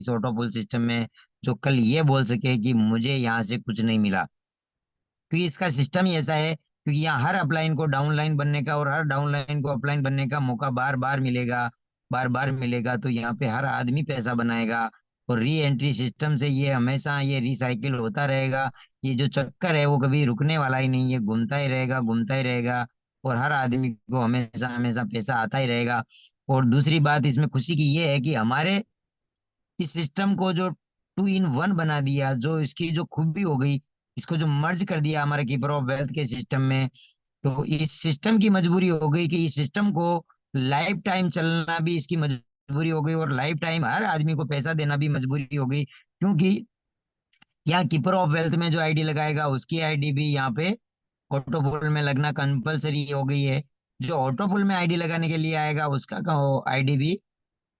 इस ऑटो पुल सिस्टम में जो कल ये बोल सके कि मुझे यहाँ से कुछ नहीं मिला। क्योंकि इसका सिस्टम ही ऐसा है, क्योंकि यहाँ हर अपलाइन को डाउनलाइन बनने का और हर डाउनलाइन को अपलाइन बनने का मौका बार बार मिलेगा, बार बार मिलेगा। तो यहाँ पे हर आदमी पैसा बनाएगा, और री एंट्री सिस्टम से ये हमेशा ये रिसाइकिल होता रहेगा। ये जो चक्कर है वो कभी रुकने वाला ही नहीं है, घूमता ही रहेगा, घूमता ही रहेगा। और हर आदमी को हमेशा हमेशा पैसा आता ही रहेगा। और दूसरी बात इसमें खुशी की ये है कि हमारे इस सिस्टम को जो 2 in 1 बना दिया, जो इसकी जो खूबी हो गई, इसको जो मर्ज कर दिया हमारे कीपर ऑफ वेल्थ के सिस्टम में। तो इस सिस्टम की मजबूरी हो गई कि इस सिस्टम को लाइफ टाइम चलना भी इसकी मजबूरी हो गई, और लाइफ टाइम हर आदमी को पैसा देना भी मजबूरी हो गई। क्योंकि यहाँ कीपर ऑफ वेल्थ में जो आईडी लगाएगा उसकी आईडी भी यहाँ पे ऑटो पुल में लगना कंपलसरी हो गई है। जो ऑटो पुल में आईडी लगाने के लिए आएगा उसका आईडी भी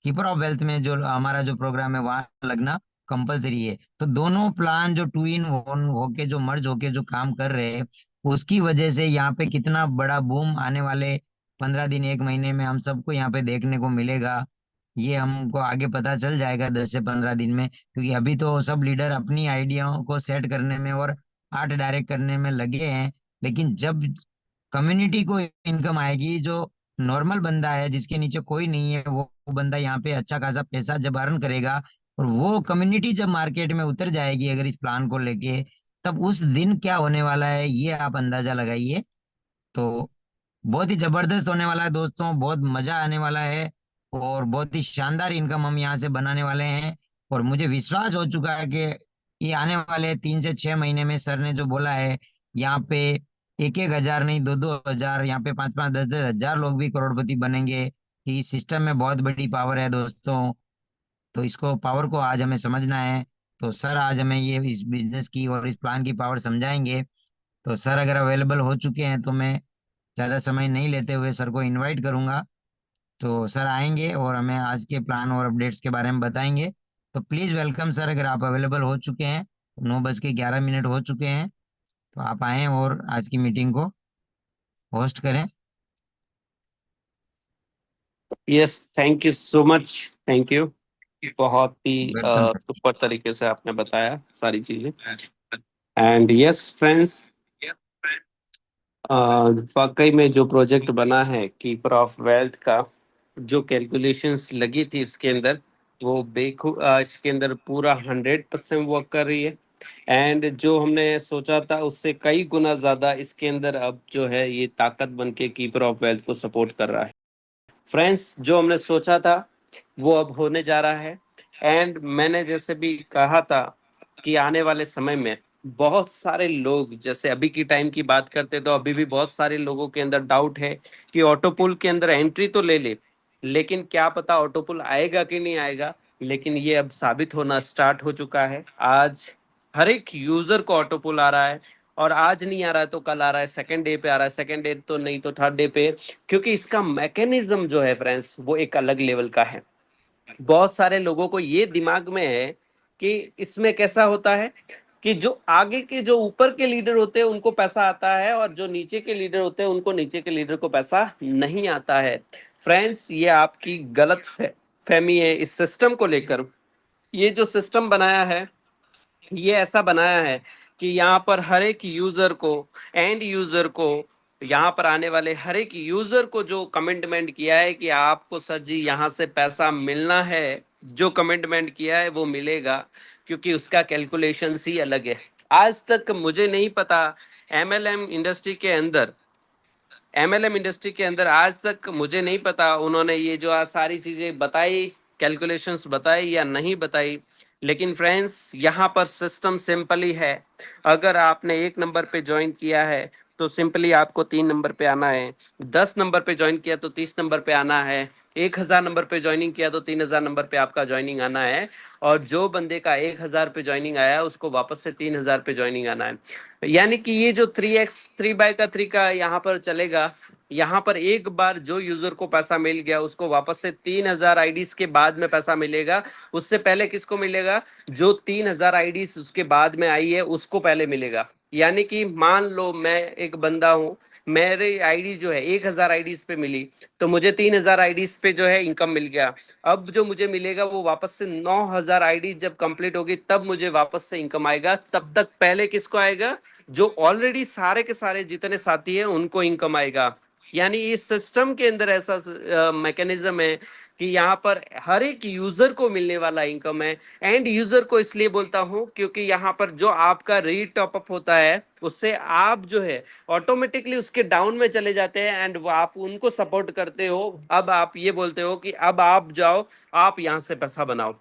कीपर ऑफ वेल्थ में जो हमारा जो प्रोग्राम है वहां लगना कंपलसरी है। तो दोनों प्लान जो 2 in 1 होके जो मर्ज होके जो काम कर रहे हैं, उसकी वजह से यहाँ पे कितना बड़ा बूम आने वाले 15 दिन 1 महीने में हम सबको यहाँ पे देखने को मिलेगा। ये हमको आगे पता चल जाएगा 10 से 15 दिन में, क्योंकि अभी तो सब लीडर अपनी आइडियाओं को सेट करने में और आर्ट डायरेक्ट करने में लगे हैं। लेकिन जब कम्युनिटी को इनकम आएगी, जो नॉर्मल बंदा है जिसके नीचे कोई नहीं है, वो बंदा यहाँ पे अच्छा खासा पैसा जब अर्न करेगा, और वो कम्युनिटी जब मार्केट में उतर जाएगी अगर इस प्लान को लेके, तब उस दिन क्या होने वाला है ये आप अंदाजा लगाइए। तो बहुत ही जबरदस्त होने वाला है दोस्तों, बहुत मजा आने वाला है, और बहुत ही शानदार इनकम हम यहाँ से बनाने वाले हैं। और मुझे विश्वास हो चुका है कि ये आने वाले 3 से 6 महीने में सर ने जो बोला है, यहाँ पे 1-1 हजार नहीं, 2-2 हजार, यहाँ पे 5-5 10-10 हजार लोग भी करोड़पति बनेंगे। कि इस सिस्टम में बहुत बड़ी पावर है दोस्तों। तो इसको पावर को आज हमें समझना है। तो सर आज हमें ये इस बिजनेस की और इस प्लान की पावर समझाएंगे। तो सर अगर अवेलेबल हो चुके हैं तो मैं ज़्यादा समय नहीं लेते हुए सर को इनवाइट करूंगा। तो सर आएंगे और हमें आज के प्लान और अपडेट्स के बारे में बताएंगे। तो प्लीज़ वेलकम सर, अगर आप अवेलेबल हो चुके हैं, 9:11 हो चुके हैं, तो आप आएँ और आज की मीटिंग को होस्ट करें। Yes, thank you so much. Thank you. बहुत ही वेलकम सर। सुपर तरीके से आपने बताया सारी चीजें। एंड यस फ्रेंड्स, वाकई में जो प्रोजेक्ट बना है कीपर ऑफ वेल्थ का, जो कैलकुलेशंस लगी थी इसके अंदर, वो इसके अंदर पूरा 100% वर्क कर रही है। एंड जो हमने सोचा था उससे कई गुना ज्यादा इसके अंदर अब जो है ये ताकत बन के कीपर ऑफ वेल्थ को सपोर्ट कर रहा है। फ्रेंड्स, जो हमने सोचा था वो अब होने जा रहा है। एंड मैंने जैसे भी कहा था कि आने वाले समय में बहुत सारे लोग, जैसे अभी की टाइम की बात करते तो अभी भी बहुत सारे लोगों के अंदर डाउट है कि ऑटो पुल के अंदर एंट्री तो ले ले, लेकिन क्या पता ऑटो पुल आएगा कि नहीं आएगा। लेकिन ये अब साबित होना स्टार्ट हो चुका है। आज हर एक यूजर को ऑटो पुल आ रहा है, और आज नहीं आ रहा है तो कल आ रहा है, सेकंड डे पे आ रहा है, सेकंड डे तो नहीं तो थर्ड डे पे। क्योंकि इसका मैकेनिज्म जो है फ्रेंड्स वो एक अलग लेवल का है। बहुत सारे लोगों को ये दिमाग में है कि इसमें कैसा होता है कि जो आगे के जो ऊपर के लीडर होते हैं उनको पैसा आता है, और जो नीचे के लीडर होते हैं उनको नीचे के लीडर को पैसा नहीं आता है। फ्रेंड्स, ये आपकी गलत फहमी है इस सिस्टम को लेकर। ये जो सिस्टम बनाया है, ये ऐसा बनाया है कि यहाँ पर हर एक यूजर को, एंड यूजर को, यहाँ पर आने वाले हर एक यूजर को जो कमिटमेंट किया है कि आपको सर जी यहाँ से पैसा मिलना है, जो कमिटमेंट किया है वो मिलेगा। क्योंकि उसका कैलकुलेशन ही अलग है। आज तक मुझे नहीं पता एमएलएम इंडस्ट्री के अंदर एमएलएम इंडस्ट्री के अंदर आज तक मुझे नहीं पता उन्होंने ये जो आज सारी चीजें बताई, कैलकुलेशंस बताई या नहीं बताई। लेकिन फ्रेंड्स, यहाँ पर सिस्टम सिंपल ही है। अगर आपने 1 नंबर पे ज्वाइन किया है तो सिंपली आपको 3 नंबर पे आना है। 10 नंबर पे ज्वाइन किया तो 30 नंबर पे आना है। 1,000 नंबर पे ज्वाइनिंग किया तो 3,000 नंबर पे आपका ज्वाइनिंग आना है। और जो बंदे का 1,000 पे ज्वाइनिंग आया उसको वापस से 3,000 पे ज्वाइनिंग आना है। यानी कि ये जो 3x 3 बाय 3 का यहाँ पर चलेगा। यहाँ पर एक बार जो यूजर को पैसा मिल गया उसको वापस से 3,000 आईडीज के बाद में पैसा मिलेगा। उससे पहले किसको मिलेगा? जो 3,000 आईडीज उसके बाद में आई है उसको पहले मिलेगा। यानी कि मान लो मैं एक बंदा हूँ, मेरी आईडी जो है 1,000 आईडीज पे मिली, तो मुझे 3,000 आईडीज पे जो है इनकम मिल गया। अब जो मुझे मिलेगा वो वापस से 9,000 आईडी जब कंप्लीट होगी तब मुझे वापस से इनकम आएगा। तब तक पहले किसको आएगा? जो ऑलरेडी सारे के सारे जितने साथी हैं उनको इनकम आएगा। यानी इस सिस्टम के अंदर ऐसा मैकेनिज्म है कि यहाँ पर हर एक यूजर को मिलने वाला इनकम है। एंड यूजर को इसलिए बोलता हूँ क्योंकि यहाँ पर जो आपका रीड टॉपअप होता है उससे आप जो है ऑटोमेटिकली उसके डाउन में चले जाते हैं एंड वो आप उनको सपोर्ट करते हो। अब आप ये बोलते हो कि अब आप जाओ, आप यहाँ से पैसा बनाओ।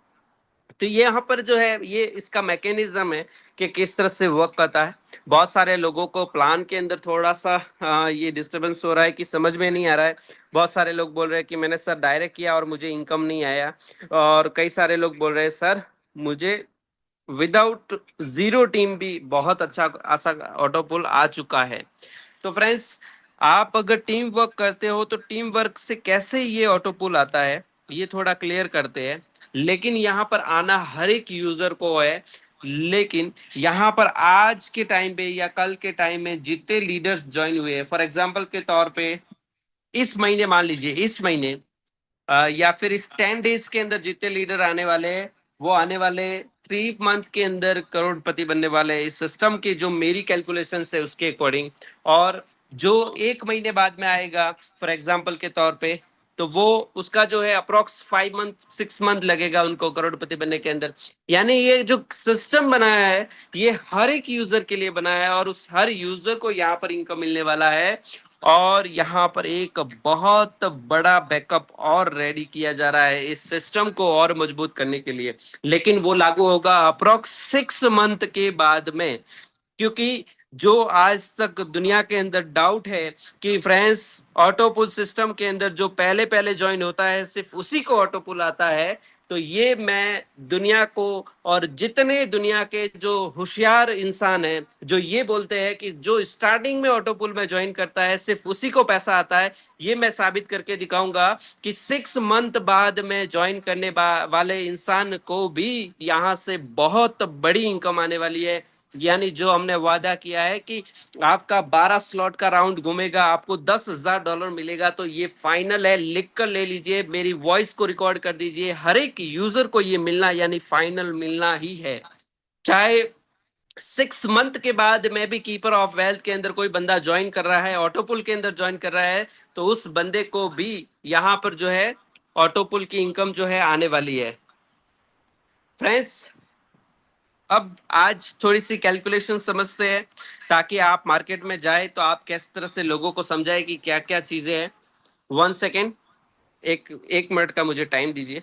तो ये यहाँ पर जो है ये इसका मैकेनिज्म है कि किस तरह से वर्क करता है। बहुत सारे लोगों को प्लान के अंदर थोड़ा सा ये डिस्टरबेंस हो रहा है कि समझ में नहीं आ रहा है। बहुत सारे लोग बोल रहे हैं कि मैंने सर डायरेक्ट किया और मुझे इनकम नहीं आया, और कई सारे लोग बोल रहे हैं सर मुझे विदाउट जीरो टीम भी बहुत अच्छा आसा ऑटो पुल आ चुका है। तो फ्रेंड्स, आप अगर टीम वर्क करते हो तो टीम वर्क से कैसे ये ऑटो पुल आता है ये थोड़ा क्लियर करते हैं। लेकिन यहाँ पर आना हर एक यूजर को है। लेकिन यहाँ पर आज के टाइम पे या कल के टाइम में जितने लीडर्स ज्वाइन हुए, फॉर एग्जांपल के तौर पे इस महीने, मान लीजिए इस महीने या फिर इस 10 डेज के अंदर जितने लीडर आने वाले हैं वो आने वाले 3 मंथ के अंदर करोड़पति बनने वाले हैं इस सिस्टम की जो मेरी कैलकुलेशन है उसके अकॉर्डिंग। और जो 1 महीने बाद में आएगा फॉर एग्जाम्पल के तौर पे, तो वो उसका जो है अप्रोक्स 5 मंथ 6 मंथ लगेगा उनको करोड़पति बनने के अंदर। यानी ये जो सिस्टम बनाया है ये हर एक यूजर के लिए बनाया है और उस हर यूजर को यहाँ पर इनकम मिलने वाला है। और यहाँ पर एक बहुत बड़ा बैकअप और रेडी किया जा रहा है इस सिस्टम को और मजबूत करने के लिए। लेकिन वो लागू होगा अप्रोक्स 6 मंथ के बाद में। क्योंकि जो आज तक दुनिया के अंदर डाउट है कि फ्रेंड्स ऑटो पुल सिस्टम के अंदर जो पहले पहले ज्वाइन होता है सिर्फ उसी को ऑटो पुल आता है, तो ये मैं दुनिया को और जितने दुनिया के जो होशियार इंसान हैं जो ये बोलते हैं कि जो स्टार्टिंग में ऑटो पुल में ज्वाइन करता है सिर्फ उसी को पैसा आता है, ये मैं साबित करके दिखाऊंगा कि 6 मंथ बाद में ज्वाइन करने वाले इंसान को भी यहाँ से बहुत बड़ी इनकम आने वाली है। यानी जो हमने वादा किया है कि आपका 12 स्लॉट का राउंड घूमेगा आपको $10,000 मिलेगा, तो ये फाइनल है। लिख कर ले लीजिए, मेरी वॉइस को रिकॉर्ड कर दीजिए, हर एक यूजर को ये मिलना यानी फाइनल मिलना ही है। चाहे 6 मंथ के बाद में भी कीपर ऑफ वेल्थ के अंदर कोई बंदा ज्वाइन कर रहा है, ऑटोपुल के अंदर ज्वाइन कर रहा है, तो उस बंदे को भी यहाँ पर जो है ऑटोपुल की इनकम जो है आने वाली है। फ्रेंड्स, अब आज थोड़ी सी कैलकुलेशन समझते हैं ताकि आप मार्केट में जाए तो आप किस तरह से लोगों को समझाए कि क्या क्या चीजें हैं। 1 सेकेंड, एक 1 मिनट का मुझे टाइम दीजिए।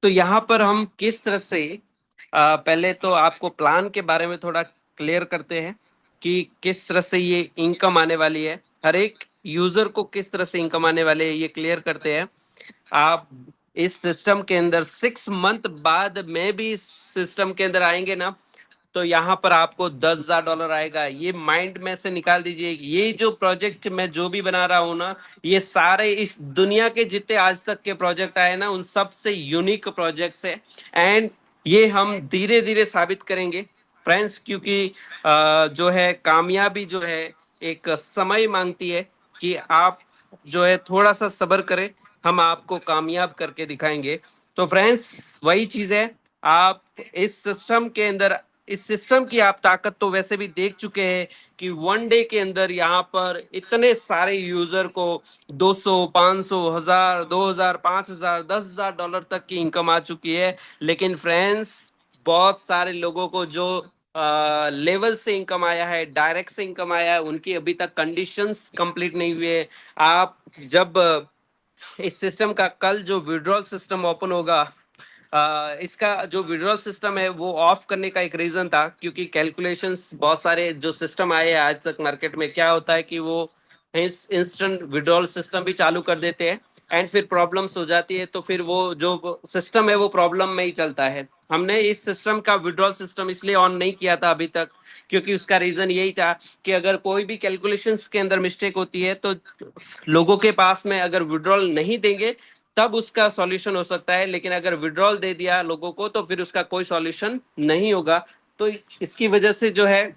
तो यहाँ पर हम किस तरह से पहले तो आपको प्लान के बारे में थोड़ा क्लियर करते हैं कि किस तरह से ये इनकम आने वाली है, हर एक यूजर को किस तरह से इनकम आने वाली है ये क्लियर करते हैं। आप इस सिस्टम के अंदर 6 मंथ बाद में भी इस सिस्टम के अंदर आएंगे ना, तो यहाँ पर आपको $10,000 आएगा। ये माइंड में से निकाल दीजिए। ये जो प्रोजेक्ट मैं जो भी बना रहा हूँ ना, ये सारे इस दुनिया के जितने आज तक के प्रोजेक्ट आए ना उन सबसे यूनिक प्रोजेक्ट्स है। एंड ये हम धीरे धीरे साबित करेंगे फ्रेंड्स, क्योंकि जो है कामयाबी जो है एक समय मांगती है कि आप जो है थोड़ा सा सब्र करें, हम आपको कामयाब करके दिखाएंगे। तो फ्रेंड्स वही चीज है, आप इस सिस्टम के अंदर, इस सिस्टम की आप ताकत तो वैसे भी देख चुके हैं कि 1 डे के अंदर यहाँ पर इतने सारे यूजर को 200 500 1000 2000 5000 $10,000 तक की इनकम आ चुकी है। लेकिन फ्रेंड्स बहुत सारे लोगों को जो लेवल से इनकम आया है, डायरेक्ट से इनकम आया है, उनकी अभी तक कंडीशंस कंप्लीट नहीं हुए। आप जब इस सिस्टम का कल जो विड्रॉल सिस्टम ओपन होगा, इसका जो विड्रॉल सिस्टम है वो ऑफ करने का एक रीजन था क्योंकि कैलकुलेशंस बहुत सारे जो सिस्टम आए हैं आज तक मार्केट में क्या होता है कि वो इंस्टेंट विड्रॉल सिस्टम भी चालू कर देते हैं, एंड फिर प्रॉब्लम्स हो जाती है, तो फिर वो जो सिस्टम है वो प्रॉब्लम में ही चलता है। हमने इस सिस्टम का विड्रॉल सिस्टम इसलिए ऑन नहीं किया था अभी तक, क्योंकि उसका रीजन यही था कि अगर कोई भी कैलकुलेशंस के अंदर मिस्टेक होती है तो लोगों के पास में अगर विड्रॉल नहीं देंगे तब उसका सॉल्यूशन हो सकता है, लेकिन अगर विड्रॉल दे दिया लोगों को तो फिर उसका कोई सॉल्यूशन नहीं होगा। तो इसकी वजह से जो है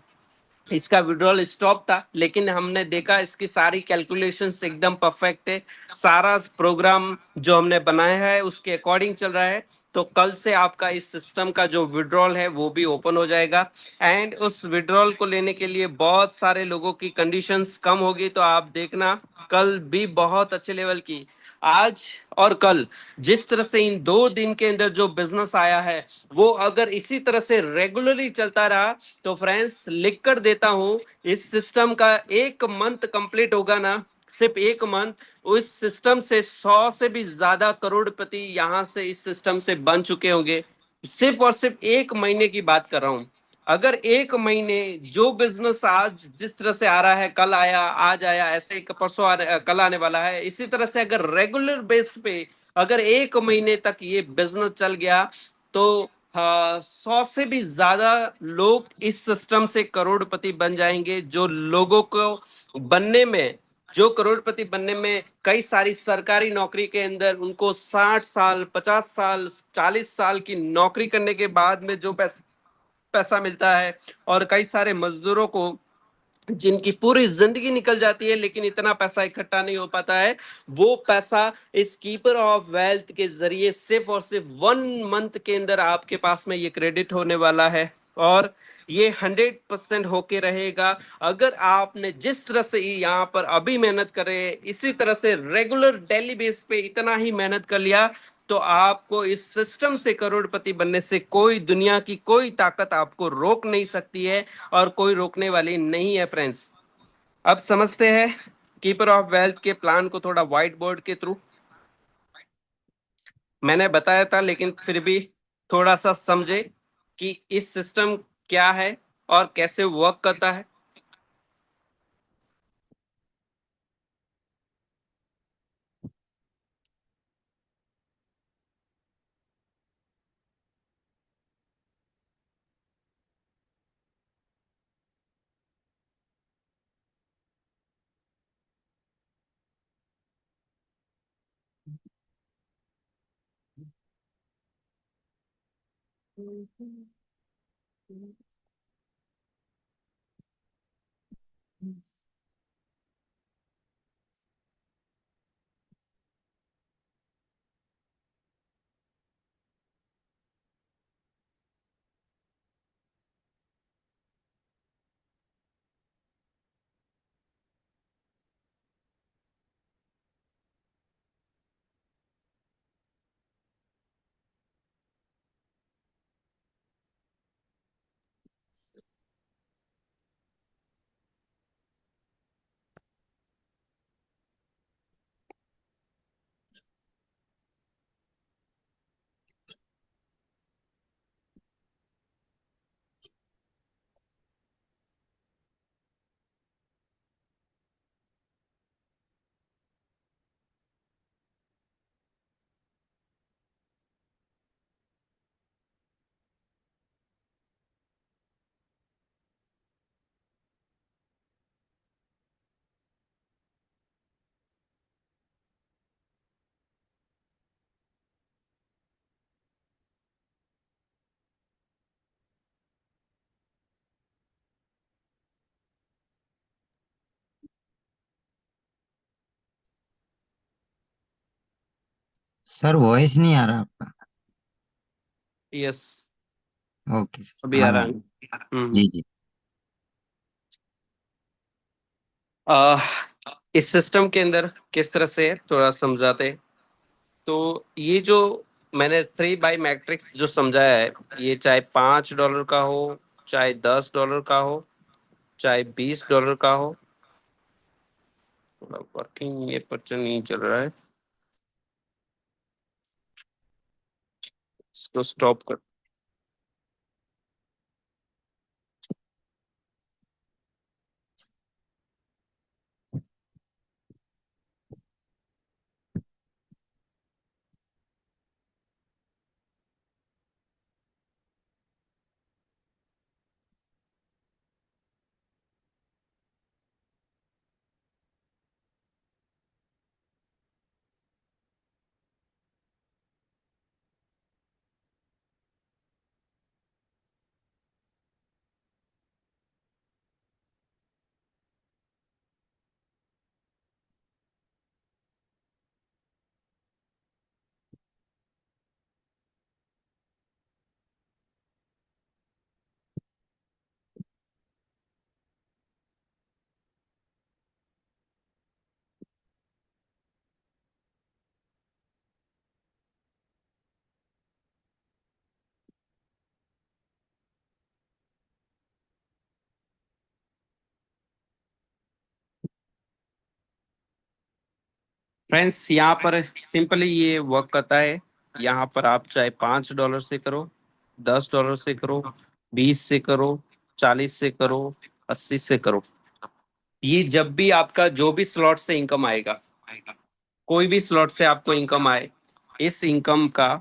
इसका विड्रॉल स्टॉप था, लेकिन हमने देखा इसकी सारी कैलकुलेशंस एकदम परफेक्ट है, सारा प्रोग्राम जो हमने बनाया है उसके अकॉर्डिंग चल रहा है। तो कल से आपका इस सिस्टम का जो विड्रॉल है वो भी ओपन हो जाएगा, एंड उस विड्रॉल को लेने के लिए बहुत सारे लोगों की कंडीशंस कम होगी, तो आप देखना कल भी बहुत अच्छे लेवल की, आज और कल जिस तरह से इन 2 दिन के अंदर जो बिजनेस आया है वो अगर इसी तरह से रेगुलरली चलता रहा तो फ्रेंड्स लिख कर देता हूं, इस सिस्टम का 1 मंथ कंप्लीट होगा ना, सिर्फ 1 मंथ, उस सिस्टम से 100 से भी ज्यादा करोड़पति यहां से इस सिस्टम से बन चुके होंगे। सिर्फ और सिर्फ 1 महीने की बात कर रहा हूं। अगर 1 महीने जो बिजनेस आज जिस तरह से आ रहा है, कल आया आज आया ऐसे परसों कल आने वाला है, इसी तरह से अगर रेगुलर बेस पे अगर 1 महीने तक ये बिजनेस चल गया तो हाँ 100 से भी ज्यादा लोग इस सिस्टम से करोड़पति बन जाएंगे। जो लोगों को बनने में जो करोड़पति बनने में कई सारी सरकारी नौकरी के अंदर उनको 60 साल 50 साल 40 साल की नौकरी करने के बाद में जो पैसा पैसा मिलता है, और कई सारे मजदूरों को जिनकी पूरी जिंदगी निकल जाती है लेकिन इतना पैसा इकट्ठा नहीं हो पाता है, वो पैसा इस कीपर ऑफ वेल्थ के जरिए सिर्फ और सिर्फ 1 मंथ के अंदर आपके पास में ये क्रेडिट होने वाला है। और ये 100% होके रहेगा। अगर आपने जिस तरह से यहाँ पर अभी मेहनत करे इसी तरह से रेगुलर डेली बेस पे इतना ही मेहनत कर लिया तो आपको इस सिस्टम से करोड़पति बनने से कोई दुनिया की कोई ताकत आपको रोक नहीं सकती है, और कोई रोकने वाली नहीं है फ्रेंड्स। अब समझते हैं कीपर ऑफ वेल्थ के प्लान को थोड़ा व्हाइट बोर्ड के थ्रू। मैंने बताया था लेकिन फिर भी थोड़ा सा समझे कि इस सिस्टम क्या है और कैसे वर्क करता है। सर वॉइस नहीं आ रहा आपका। यस, ओके सर, अभी आ हाँ रहा है। बोलिए। जी जी। आ, इस सिस्टम के अंदर किस तरह से थोड़ा समझाते। तो ये जो मैंने 3 बाई मैट्रिक्स जो समझाया है, ये चाहे $5 का हो, चाहे $10 का हो, चाहे $20 का हो। थोड़ा वर्किंग ये पर्चन नहीं चल रहा है, इसको स्टॉप कर। फ्रेंड्स यहाँ पर सिंपली ये वर्क करता है। यहाँ पर आप चाहे $5 से करो, $10 से करो, 20 से करो, 40 से करो, 80 से करो, ये जब भी आपका जो भी स्लॉट से इनकम आएगा, कोई भी स्लॉट से आपको इनकम आए, इस इनकम का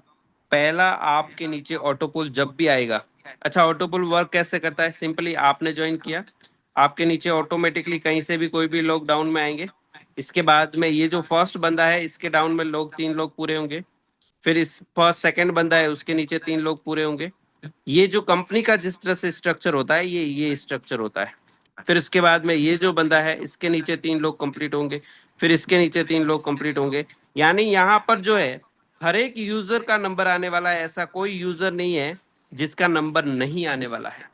पहला आपके नीचे ऑटोपुल जब भी आएगा। अच्छा, ऑटोपुल वर्क कैसे करता है? सिंपली आपने ज्वाइन किया, आपके नीचे ऑटोमेटिकली कहीं से भी कोई भी लोग डाउन में आएंगे। इसके बाद में ये जो फर्स्ट बंदा है, इसके डाउन में लोग 3 लोग पूरे होंगे। फिर इस फर्स्ट सेकंड बंदा है, उसके नीचे 3 लोग पूरे होंगे। ये जो कंपनी का जिस तरह से स्ट्रक्चर होता है, ये स्ट्रक्चर होता है। फिर इसके बाद में ये जो बंदा है, इसके नीचे 3 लोग कंप्लीट होंगे। फिर इसके नीचे 3 लोग कंप्लीट होंगे। यानी यहाँ पर जो है, हर एक यूजर का नंबर आने वाला है। ऐसा कोई यूजर नहीं है जिसका नंबर नहीं आने वाला है।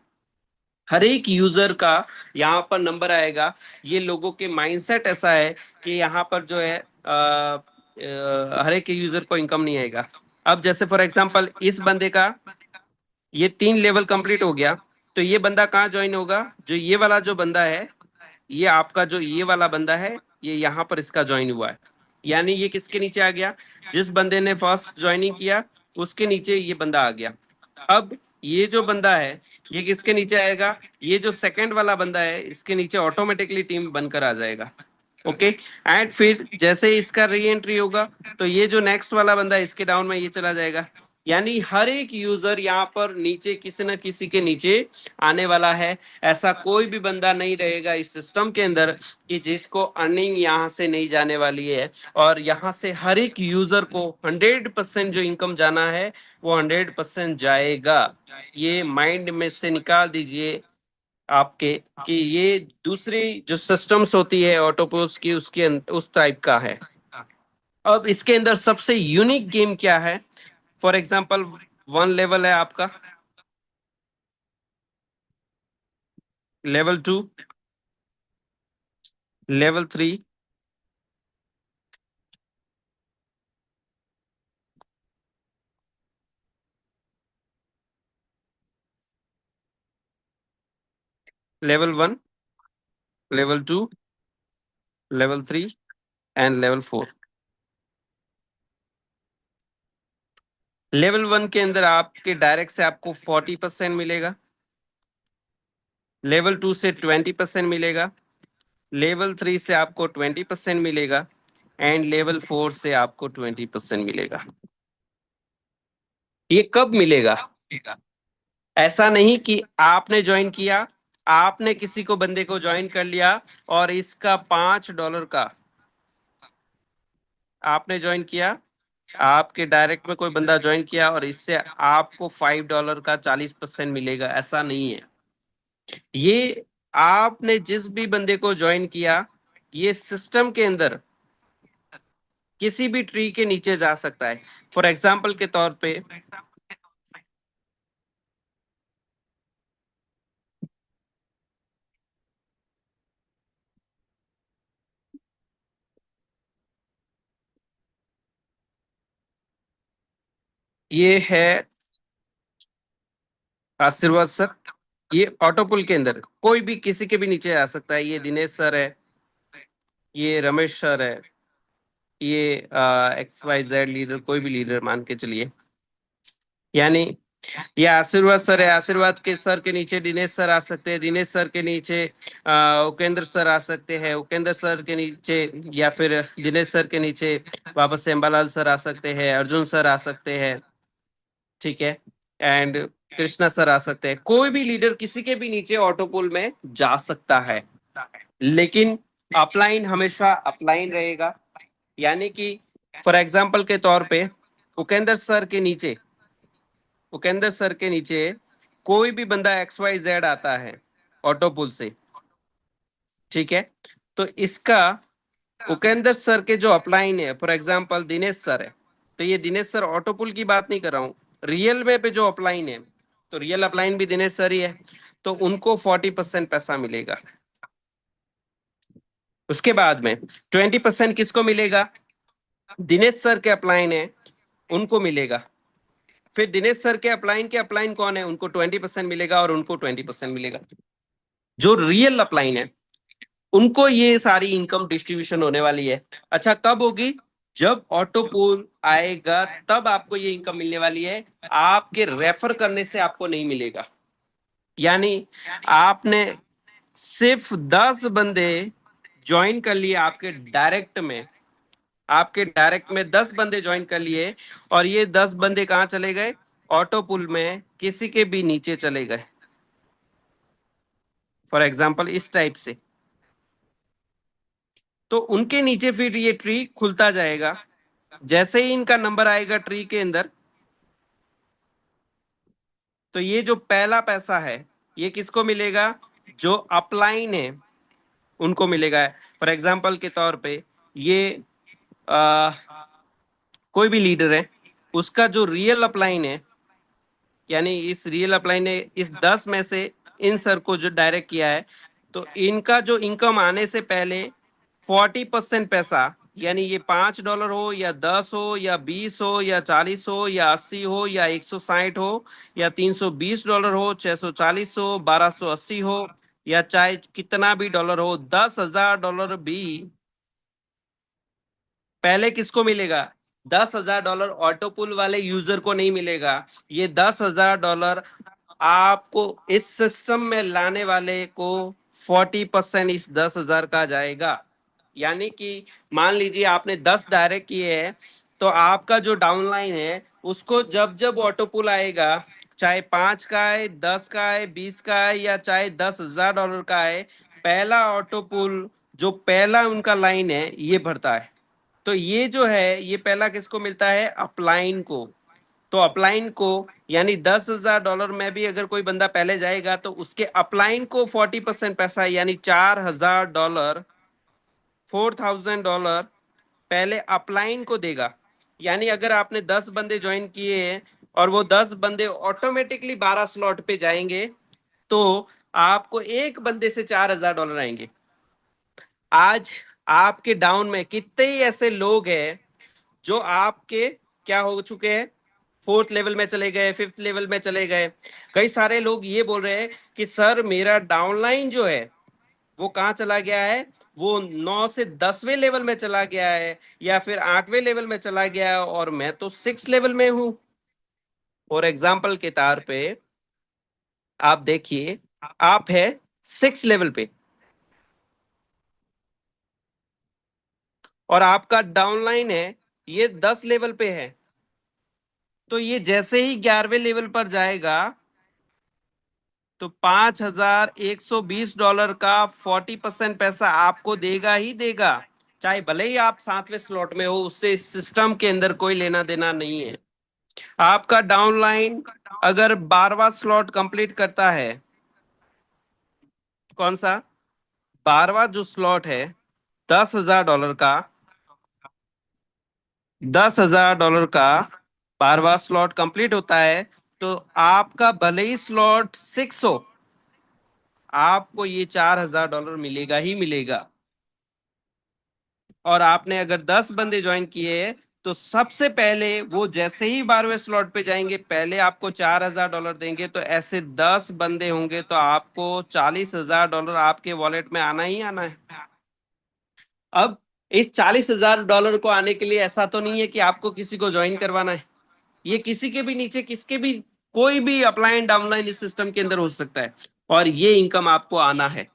हर एक यूजर का यहाँ पर नंबर आएगा। ये लोगों के माइंडसेट ऐसा है कि यहाँ पर जो है हर एक यूजर को इनकम नहीं आएगा। अब जैसे फॉर एग्जांपल इस बंदे का ये 3 लेवल कंप्लीट हो गया, तो ये बंदा कहाँ ज्वाइन होगा? जो ये वाला जो बंदा है, ये आपका जो ये वाला बंदा है, ये यहाँ पर इसका ज्वाइन हुआ है। यानी ये किसके नीचे आ गया? जिस बंदे ने फर्स्ट ज्वाइनिंग किया, उसके नीचे ये बंदा आ गया। अब ये जो बंदा है, ये किसके नीचे आएगा? ये जो सेकंड वाला बंदा है, इसके नीचे ऑटोमेटिकली टीम बनकर आ जाएगा। ओके। एंड फिर जैसे ही इसका री एंट्री होगा, तो ये जो नेक्स्ट वाला बंदा है, इसके डाउन में ये चला जाएगा। यानी हर एक यूजर यहाँ पर नीचे किसी न किसी के नीचे आने वाला है। ऐसा कोई भी बंदा नहीं रहेगा इस सिस्टम के अंदर कि जिसको अर्निंग यहाँ से नहीं जाने वाली है। और यहाँ से हर एक यूजर को 100% जो इनकम जाना है, वो 100% जाएगा। ये माइंड में से निकाल दीजिए आपके, कि ये दूसरी जो सिस्टम्स होती है ऑटोपोस की, उसके उस टाइप का है। अब इसके अंदर सबसे यूनिक गेम क्या है? फॉर एग्जांपल 1 लेवल है आपका, level 2, level 3, level 1, level 2, level 3 and level 4। Level 1 के अंदर आपके डायरेक्ट से आपको 40% मिलेगा, लेवल 2 से 20% मिलेगा, लेवल 3 से आपको 20% मिलेगा, एंड लेवल 4 से आपको 20% मिलेगा। ये कब मिलेगा? ऐसा नहीं कि आपने ज्वाइन किया, आपने किसी को बंदे को ज्वाइन कर लिया, और इसका $5 का आपने ज्वाइन किया, आपके डायरेक्ट में कोई बंदा ज्वाइन किया, और इससे आपको $5 का 40% मिलेगा। ऐसा नहीं है। ये आपने जिस भी बंदे को ज्वाइन किया, ये सिस्टम के अंदर किसी भी ट्री के नीचे जा सकता है। फॉर एग्जाम्पल के तौर पे, ये है आशीर्वाद सर। ये ऑटोपुल के अंदर कोई भी किसी के भी नीचे आ सकता है। ये दिनेश सर है, ये रमेश सर है, ये XYZ लीडर, कोई भी लीडर मान के चलिए। यानी ये आशीर्वाद सर है, आशीर्वाद के सर के नीचे दिनेश सर आ सकते हैं, दिनेश सर के नीचे उपेंद्र सर आ सकते हैं, उपेंद्र सर के नीचे, या फिर दिनेश सर के नीचे वापस से अंबालाल सर आ सकते हैं, अर्जुन सर आ सकते हैं। ठीक है। एंड कृष्णा सर आ सकते हैं। कोई भी लीडर किसी के भी नीचे ऑटोपुल में जा सकता है, लेकिन अपलाइन हमेशा अपलाइन रहेगा। यानी कि फॉर एग्जाम्पल के तौर पे, उपेंद्र सर के नीचे, उपेंद्र सर के नीचे कोई भी बंदा XYZ आता है ऑटोपुल से, ठीक है, तो इसका उपेंद्र सर के जो अपलाइन है, फॉर एग्जाम्पल दिनेश सर है, तो ये दिनेश सर ऑटोपुल की बात नहीं कर रहा हूँ, रियल में पे जो अपलाइन है, तो रियल अपलाइन भी दिनेश सर ही है, तो उनको 40% पैसा मिलेगा। उसके बाद में 20% किसको मिलेगा? दिनेश सर के अपलाइन है, उनको मिलेगा। फिर दिनेश सर के अपलाइन कौन है, उनको 20% मिलेगा, और उनको 20% मिलेगा। जो रियल अपलाइन है, उनको ये सारी इनकम डिस्ट्रीब्यूशन होने वाली है। अच्छा, कब होगी? जब ऑटो पुल आएगा तब आपको ये इनकम मिलने वाली है, आपके रेफर करने से आपको नहीं मिलेगा। यानी आपने सिर्फ 10 बंदे ज्वाइन कर लिए आपके डायरेक्ट में 10 बंदे ज्वाइन कर लिए, और ये 10 बंदे कहाँ चले गए? ऑटो पुल में किसी के भी नीचे चले गए, फॉर एग्जाम्पल इस टाइप से। तो उनके नीचे फिर ये ट्री खुलता जाएगा। जैसे ही इनका नंबर आएगा ट्री के अंदर, तो ये जो पहला पैसा है ये किसको मिलेगा? जो अपलाइन है उनको मिलेगा। फॉर एग्जाम्पल के तौर पे ये आ, कोई भी लीडर है, उसका जो रियल अपलाइन है, यानी इस रियल अपलाइन ने इस 10 में से इन सर को जो डायरेक्ट किया है, तो इनका जो इनकम आने से पहले 40% पैसा, यानी ये $5 हो या 10 हो या 20 हो या 40 हो या 80 हो या 160 हो या $320 हो, 640 हो, 1280 हो, या चाहे कितना भी डॉलर हो, $10,000 भी पहले किसको मिलेगा? $10,000 ऑटो पुल वाले यूजर को नहीं मिलेगा। ये $10,000 आपको इस सिस्टम में लाने वाले को 40% इस 10,000 का जाएगा। यानी कि मान लीजिए आपने 10 डायरेक्ट किए हैं, तो आपका जो डाउनलाइन है उसको जब जब ऑटो पुल आएगा, चाहे 5 का है, 10 का है, 20 का है, या चाहे $10,000 का है, पहला ऑटो पुल जो पहला उनका लाइन है ये भरता है। तो ये जो है ये पहला किसको मिलता है? अपलाइन को। तो अपलाइन को, यानी $10,000 में भी अगर कोई बंदा पहले जाएगा तो उसके अपलाइन को 40% पैसा, यानी $4,000, $4,000 पहले अपलाइन को देगा। यानी अगर आपने 10 बंदे ज्वाइन किए हैं और वो 10 बंदे ऑटोमेटिकली 12 स्लॉट पे जाएंगे, तो आपको एक बंदे से $4,000 आएंगे। आज आपके डाउन में कितने ही ऐसे लोग हैं जो आपके क्या हो चुके हैं? 4th लेवल में चले गए, 5th लेवल में चले गए। कई सारे लोग ये बोल रहे हैं कि सर मेरा डाउनलाइन जो है वो कहाँ चला गया है? वो 9 से 10वें लेवल में चला गया है, या फिर 8वें लेवल में चला गया है, और मैं तो 6 लेवल में हूं। फॉर एग्जाम्पल के तौर पे आप देखिए, आप है 6 लेवल पे और आपका डाउनलाइन है ये 10 लेवल पे है। तो ये जैसे ही 11वें लेवल पर जाएगा तो $5,120 का 40% पैसा आपको देगा ही देगा, चाहे भले ही आप 7वें स्लॉट में हो, उससे इस सिस्टम के अंदर कोई लेना देना नहीं है। आपका डाउनलाइन अगर 12वां स्लॉट कंप्लीट करता है, कौन सा? 12वां जो स्लॉट है $10,000 का, $10,000 का 12वां स्लॉट कंप्लीट होता है, तो आपका भले ही स्लॉट 6 हो, आपको ये $4,000 मिलेगा ही मिलेगा। और आपने अगर 10 बंदे ज्वाइन किए हैं, तो सबसे पहले वो जैसे ही 12वें स्लॉट पे जाएंगे पहले आपको $4,000 देंगे। तो ऐसे 10 बंदे होंगे तो आपको $40,000 आपके वॉलेट में आना ही आना है। अब इस $40,000 को आने के लिए ऐसा तो नहीं है कि आपको किसी को ज्वाइन करवाना है। ये किसी के भी नीचे किसके भी कोई भी अपलाइन डाउनलाइन इस सिस्टम के अंदर हो सकता है, और ये इनकम आपको आना है।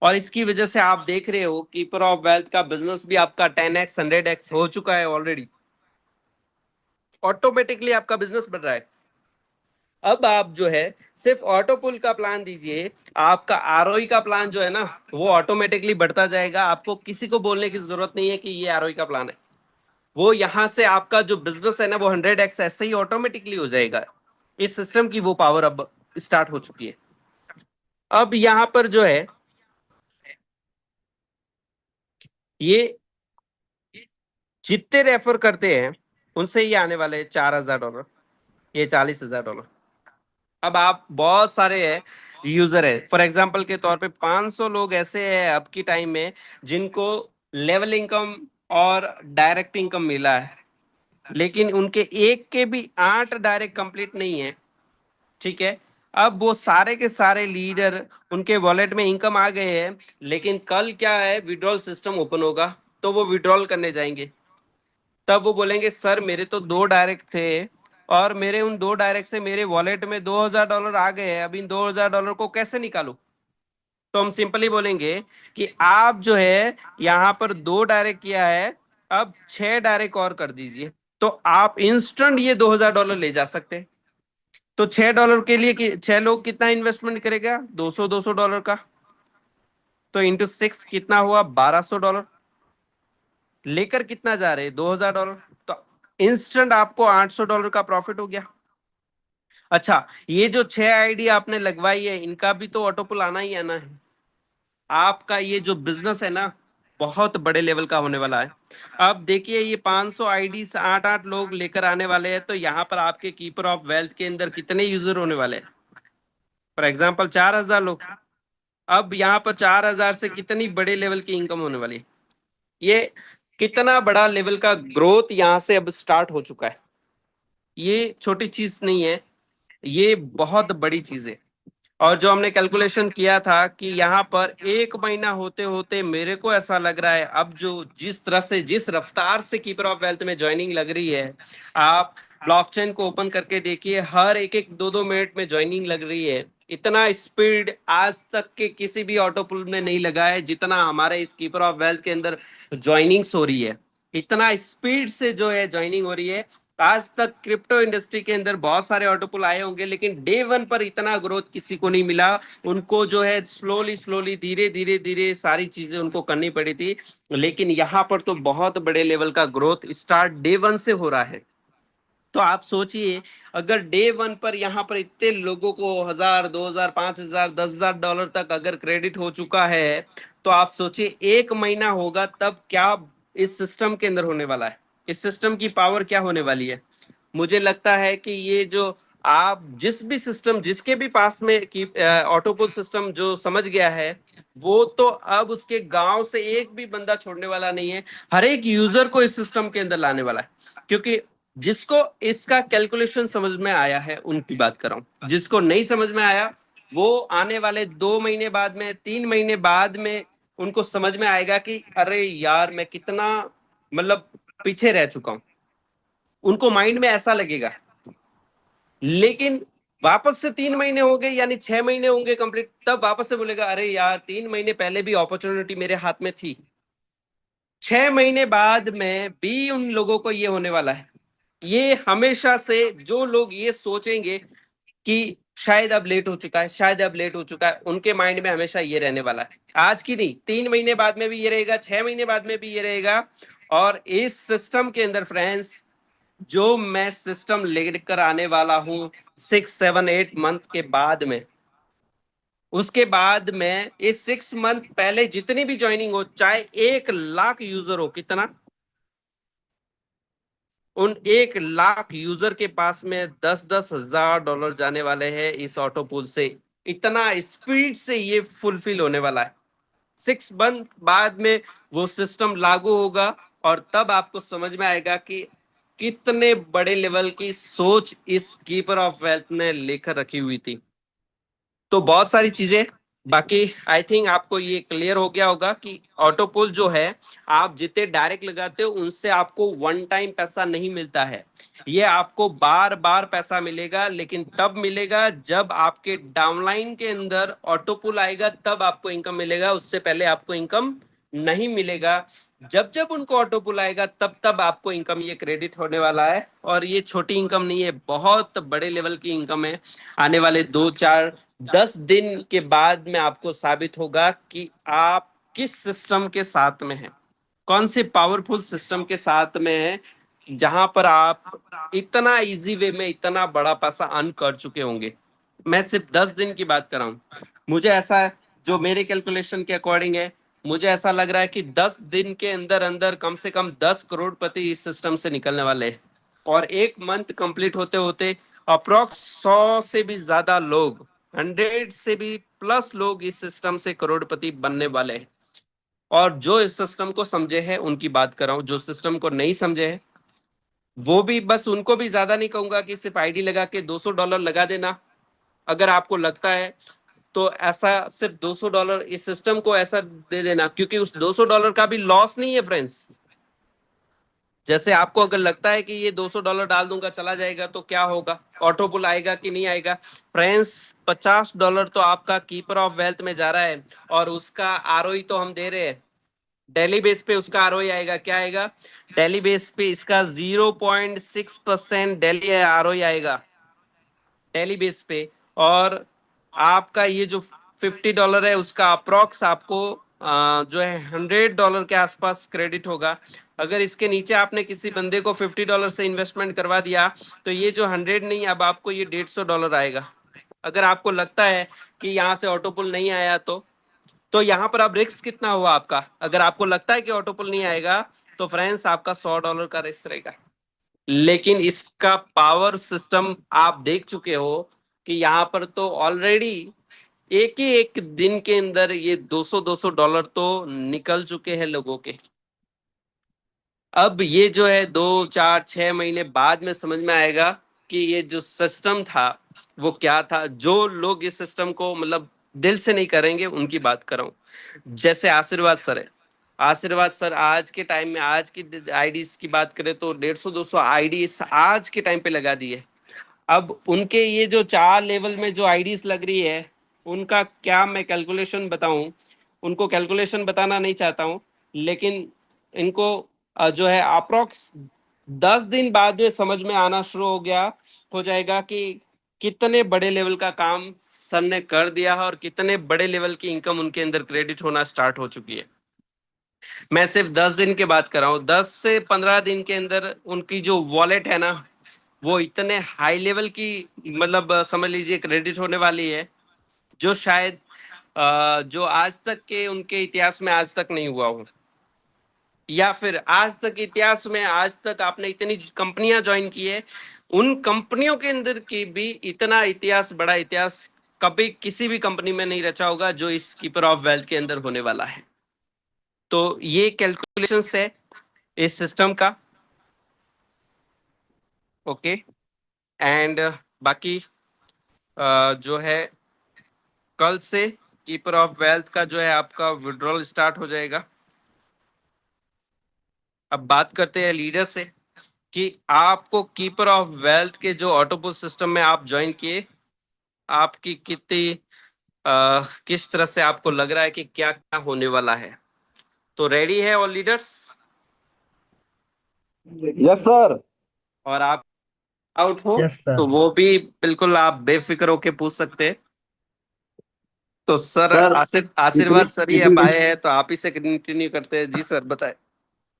और इसकी वजह से आप देख रहे हो कीपर ऑफ वेल्थ का बिजनेस भी आपका 10x 100x हो चुका है ऑलरेडी। ऑटोमेटिकली आपका बिजनेस बढ़ रहा है। अब आप जो है सिर्फ ऑटो पुल का प्लान दीजिए, आपका आरओई का प्लान जो है ना वो ऑटोमेटिकली बढ़ता जाएगा। आपको किसी को बोलने की जरूरत नहीं है कि ये आरओई का प्लान है। वो यहां से आपका जो बिजनेस है ना वो 100x ऐसे ही ऑटोमेटिकली हो जाएगा। इस सिस्टम की वो पावर अब स्टार्ट हो चुकी है। अब यहां पर जो है ये जितने रेफर करते हैं उनसे ये आने वाले $4,000, ये $40,000। अब आप बहुत सारे हैं यूजर है, फॉर एग्जांपल के तौर पे 500 लोग ऐसे हैं अब की टाइम में जिनको लेवल इनकम और डायरेक्ट इनकम मिला है, लेकिन उनके एक के भी 8 डायरेक्ट कंप्लीट नहीं है। ठीक है। अब वो सारे के सारे लीडर उनके वॉलेट में इनकम आ गए हैं, लेकिन कल क्या है, विड्रॉल सिस्टम ओपन होगा तो वो विड्रॉल करने जाएंगे। तब वो बोलेंगे सर मेरे तो 2 डायरेक्ट थे, और मेरे उन 2 डायरेक्ट से मेरे वॉलेट में $2000 आ गए हैं, अब इन $2000 को कैसे निकालूं? तो हम सिंपली बोलेंगे कि आप जो है यहाँ पर 2 डायरेक्ट किया है, अब 6 डायरेक्ट और कर दीजिए, तो आप इंस्टेंट ये $2000 ले जा सकते हैं। तो $6 के लिए 6 लोग कितना इन्वेस्टमेंट करेगा? 200 का, तो इंटू 6 कितना हुआ? $1200। लेकर कितना जा रहे हैं? $2000। तो इंस्टेंट आपको $800 का प्रॉफिट हो गया। अच्छा, ये जो 6 आईडी आपने लगवाई है, इनका भी तो ऑटोपुल आना ही आना है। आपका ये जो बिजनेस है ना, बहुत बड़े लेवल का होने वाला है। अब देखिए, ये 500 आईडी से 8-8 लोग लेकर आने वाले हैं, तो यहाँ पर आपके कीपर ऑफ वेल्थ के अंदर कितने यूजर होने वाले हैं? फॉर एग्जाम्पल 4000 लोग। अब यहाँ पर 4000 से कितनी बड़े लेवल की इनकम होने वाली है? ये कितना बड़ा लेवल का ग्रोथ यहाँ से अब स्टार्ट हो चुका है। ये छोटी चीज नहीं है, ये बहुत बड़ी चीज है। और जो हमने कैलकुलेशन किया था कि यहाँ पर 1 महीना होते होते मेरे को ऐसा लग रहा है, अब जो जिस तरह से जिस रफ्तार से कीपर ऑफ वेल्थ में ज्वाइनिंग लग रही है, आप ब्लॉकचेन को ओपन करके देखिए, हर एक एक 2-2 मिनट में ज्वाइनिंग लग रही है। इतना स्पीड आज तक के किसी भी ऑटो पुल ने नहीं लगा है जितना हमारे इस कीपर ऑफ वेल्थ के अंदर ज्वाइनिंग्स हो रही है। इतना स्पीड से जो है ज्वाइनिंग हो रही है। आज तक क्रिप्टो इंडस्ट्री के अंदर बहुत सारे ऑटोपुल आए होंगे, लेकिन डे वन पर इतना ग्रोथ किसी को नहीं मिला। उनको जो है स्लोली स्लोली धीरे धीरे धीरे सारी चीजें उनको करनी पड़ी थी। लेकिन यहाँ पर तो बहुत बड़े लेवल का ग्रोथ स्टार्ट डे वन से हो रहा है। तो आप सोचिए, अगर डे वन पर यहाँ पर इतने लोगों को 1000, 2000, 5000, $10,000 तक अगर क्रेडिट हो चुका है, तो आप सोचिए 1 महीना होगा तब क्या इस सिस्टम के अंदर होने वाला है। इस सिस्टम की पावर क्या होने वाली है? मुझे लगता है कि ये जो आप जिस भी सिस्टम जिसके भी पास में की ऑटोपुल सिस्टम जो समझ गया है, वो तो अब उसके गांव से एक भी बंदा छोड़ने वाला नहीं है। हर एक यूजर को इस सिस्टम के अंदर लाने वाला है, क्योंकि जिसको इसका कैलकुलेशन समझ में आया है उनकी बात कर रहा हूं। जिसको नहीं समझ में आया, वो आने वाले 2 महीने बाद में, 3 महीने बाद में उनको समझ में आएगा कि अरे यार मैं कितना मतलब पीछे रह चुका हूं। उनको माइंड में ऐसा लगेगा। लेकिन वापस से 3 महीने हो गए, यानी 6 महीने होंगे कंप्लीट, तब वापस से बोलेगा अरे यार 3 महीने पहले भी अपॉर्चुनिटी मेरे हाथ में थी। 6 महीने बाद में भी उन लोगों को ये होने वाला है। ये हमेशा से जो लोग ये सोचेंगे कि शायद अब लेट हो चुका है, शायद अब लेट हो चुका है, उनके माइंड में हमेशा ये रहने वाला है। आज की नहीं, 3 महीने बाद में भी ये रहेगा, 6 महीने बाद में भी ये रहेगा। और इस सिस्टम के अंदर फ्रेंड्स, जो मैं सिस्टम लेकर आने वाला हूं 6-7-8 मंथ के बाद में, उसके बाद में इस 6 मंथ पहले जितनी भी ज्वाइनिंग हो, चाहे 1 लाख यूजर हो, कितना, उन 1 लाख यूजर के पास में 10-10 हजार डॉलर जाने वाले हैं इस ऑटो पूल से। इतना स्पीड से ये फुलफिल होने वाला है। 6 मंथ बाद में वो सिस्टम लागू होगा, और तब आपको समझ में आएगा कि कितने बड़े लेवल की सोच इस कीपर ऑफ वेल्थ ने लेकर रखी हुई थी। तो बहुत सारी चीजें, बाकी आई थिंक आपको ये क्लियर हो गया होगा कि ऑटोपुल जो है, आप जितने डायरेक्ट लगाते हो उनसे आपको वन टाइम पैसा नहीं मिलता है। ये आपको बार बार पैसा मिलेगा, लेकिन तब मिलेगा जब आपके डाउनलाइन के अंदर ऑटोपुल आएगा, तब आपको इनकम मिलेगा। उससे पहले आपको इनकम नहीं मिलेगा। जब जब उनको ऑटो पुल आएगा, तब तब आपको इनकम ये क्रेडिट होने वाला है। और ये छोटी इनकम नहीं है, बहुत बड़े लेवल की इनकम है। आने वाले 2-4-10 दिन के बाद में आपको साबित होगा कि आप किस सिस्टम के साथ में हैं, कौन से पावरफुल सिस्टम के साथ में हैं, जहां पर आप इतना इजी वे में इतना बड़ा पैसा अर्न कर चुके होंगे। मैं सिर्फ 10 दिन की बात कर रहा हूं। मुझे ऐसा, जो मेरे कैलकुलेशन के अकॉर्डिंग है, मुझे ऐसा लग रहा है कि 10 दिन के अंदर अंदर कम से कम 10 करोड़पति इस सिस्टम से निकलने वाले हैं। और 1 मंथ कंप्लीट होते होते अप्रोक्स 100 से भी ज्यादा लोग, 100 से भी प्लस लोग इस सिस्टम से करोड़पति बनने वाले हैं। और जो इस सिस्टम को समझे हैं उनकी बात कर रहा हूँ, जो सिस्टम को नहीं समझे हैं, वो भी बस, उनको भी ज्यादा नहीं कहूंगा कि सिर्फ आईडी लगा के $200 लगा देना। अगर आपको लगता है तो ऐसा सिर्फ $200 इस सिस्टम को ऐसा दे देना, क्योंकि उस $200 का भी लॉस नहीं है फ्रेंड्स। जैसे आपको अगर लगता है कि ये $200 डाल दूंगा चला जाएगा तो क्या होगा, ऑटो पुल आएगा कि नहीं आएगा? फ्रेंड्स, $50 तो आपका कीपर ऑफ वेल्थ में जा रहा है, और उसका आरओई तो हम दे रहे हैं डेली बेस पे। उसका आरओई आएगा, क्या आएगा डेली बेस पे? इसका 0.6% डेली आरओई आएगा डेली बेस पे। और आपका ये जो $50 है उसका अप्रोक्स आपको जो है $100 के आसपास क्रेडिट होगा। अगर इसके नीचे आपने किसी बंदे को $50 से इन्वेस्टमेंट करवा दिया तो ये जो 100 नहीं, अब आपको ये $150 आएगा। अगर आपको लगता है कि यहाँ से ऑटो पुल नहीं आया तो यहाँ पर अब रिस्क कितना हुआ आपका? अगर आपको लगता है कि ऑटो पुल नहीं आएगा तो फ्रेंड्स आपका $100 का रिस्क रहेगा। लेकिन इसका पावर सिस्टम आप देख चुके हो कि यहाँ पर तो ऑलरेडी एक ही एक दिन के अंदर ये 200-200 डॉलर तो निकल चुके हैं लोगों के। अब ये जो है 2 4 6 महीने बाद में समझ में आएगा कि ये जो सिस्टम था वो क्या था। जो लोग इस सिस्टम को मतलब दिल से नहीं करेंगे उनकी बात कर रहा हूँ। जैसे आशीर्वाद सर है, आशीर्वाद सर आज के टाइम में, आज की आईडीज की बात करें तो 150-200 आईडी आज के टाइम पे लगा दी है। अब उनके ये जो 4 लेवल में जो आईडीज लग रही है उनका क्या मैं कैलकुलेशन बताऊं? उनको कैलकुलेशन बताना नहीं चाहता हूं, लेकिन इनको जो है अप्रोक्स 10 दिन बाद में समझ में आना शुरू हो जाएगा कि कितने बड़े लेवल का काम सर ने कर दिया है और कितने बड़े लेवल की इनकम उनके अंदर क्रेडिट होना स्टार्ट हो चुकी है। मैं सिर्फ 10 दिन की बात कर रहा हूँ, 10 से 15 दिन के अंदर उनकी जो वॉलेट है ना वो इतने हाई लेवल की मतलब समझ लीजिए क्रेडिट होने वाली है जो शायद जो आज तक के उनके इतिहास में आज तक नहीं हुआ हो, या फिर आज तक इतिहास में आज तक आपने इतनी कंपनियां ज्वाइन की है उन कंपनियों के अंदर की भी इतना इतिहास, बड़ा इतिहास कभी किसी भी कंपनी में नहीं रचा होगा जो इस कीपर ऑफ वेल्थ के अंदर होने वाला है। तो ये कैलकुलेशंस है इस सिस्टम का। ओके। एंड बाकी जो है कल से कीपर ऑफ वेल्थ का जो है आपका विड्रॉल स्टार्ट हो जाएगा। अब बात करते हैं लीडर से कि आपको कीपर ऑफ वेल्थ के जो ऑटोपोस सिस्टम में आप ज्वाइन किए, आपकी कितनी किस तरह से आपको लग रहा है कि क्या क्या होने वाला है? तो रेडी है ऑल लीडर्स? Yes sir. और आप आउट हो यस सर। तो वो भी बिल्कुल आप बेफिक्र होके पूछ सकते हैं। तो सर सर इतनी आशीर्वाद सर ही अब इतनी आए हैं तो आप ही से कंटिन्यू करते हैं। जी सर बताए।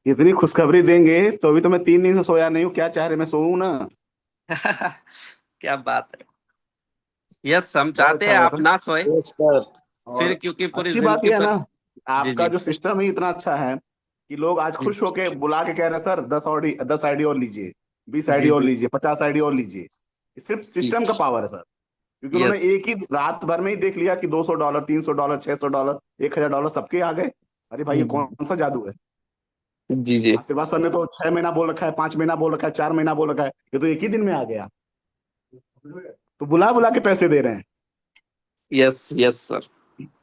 इतनी खुशखबरी देंगे तो अभी तो मैं 3 दिन से सोया नहीं हूँ, क्या चाह रहे मैं सोऊं ना। क्या बात है। यस, हम बहुत चाहते अच्छा हैं होगा आप सर। ना सोए यस सर। फिर, और क्योंकि पूरी अच्छी बात जिंदगी यह है पर। ना, जी आपका जी जो सिस्टम ही इतना अच्छा है कि लोग आज जी खुश होके बुला के कह रहे हैं सर 10 आईडी और लीजिए, 20 आईडी जी और जी लीजिए, 50 आईडी और लीजिए। ये सिर्फ सिस्टम का पावर है सर, क्योंकि उन्होंने यस एक ही रात भर में ही देख लिया कि $200, $300, $600, $1000 सबके आ गए। अरे भाई ये कौन सा जादू है। जी जी आशीर्वाद सर ने तो 6 महीना बोल रखा है, 5 महीना बोल रखा है, 4 महीना बोल रखा है, ये तो एक ही दिन में आ गया। तो बुला बुला के पैसे दे रहे हैं। Yes yes sir.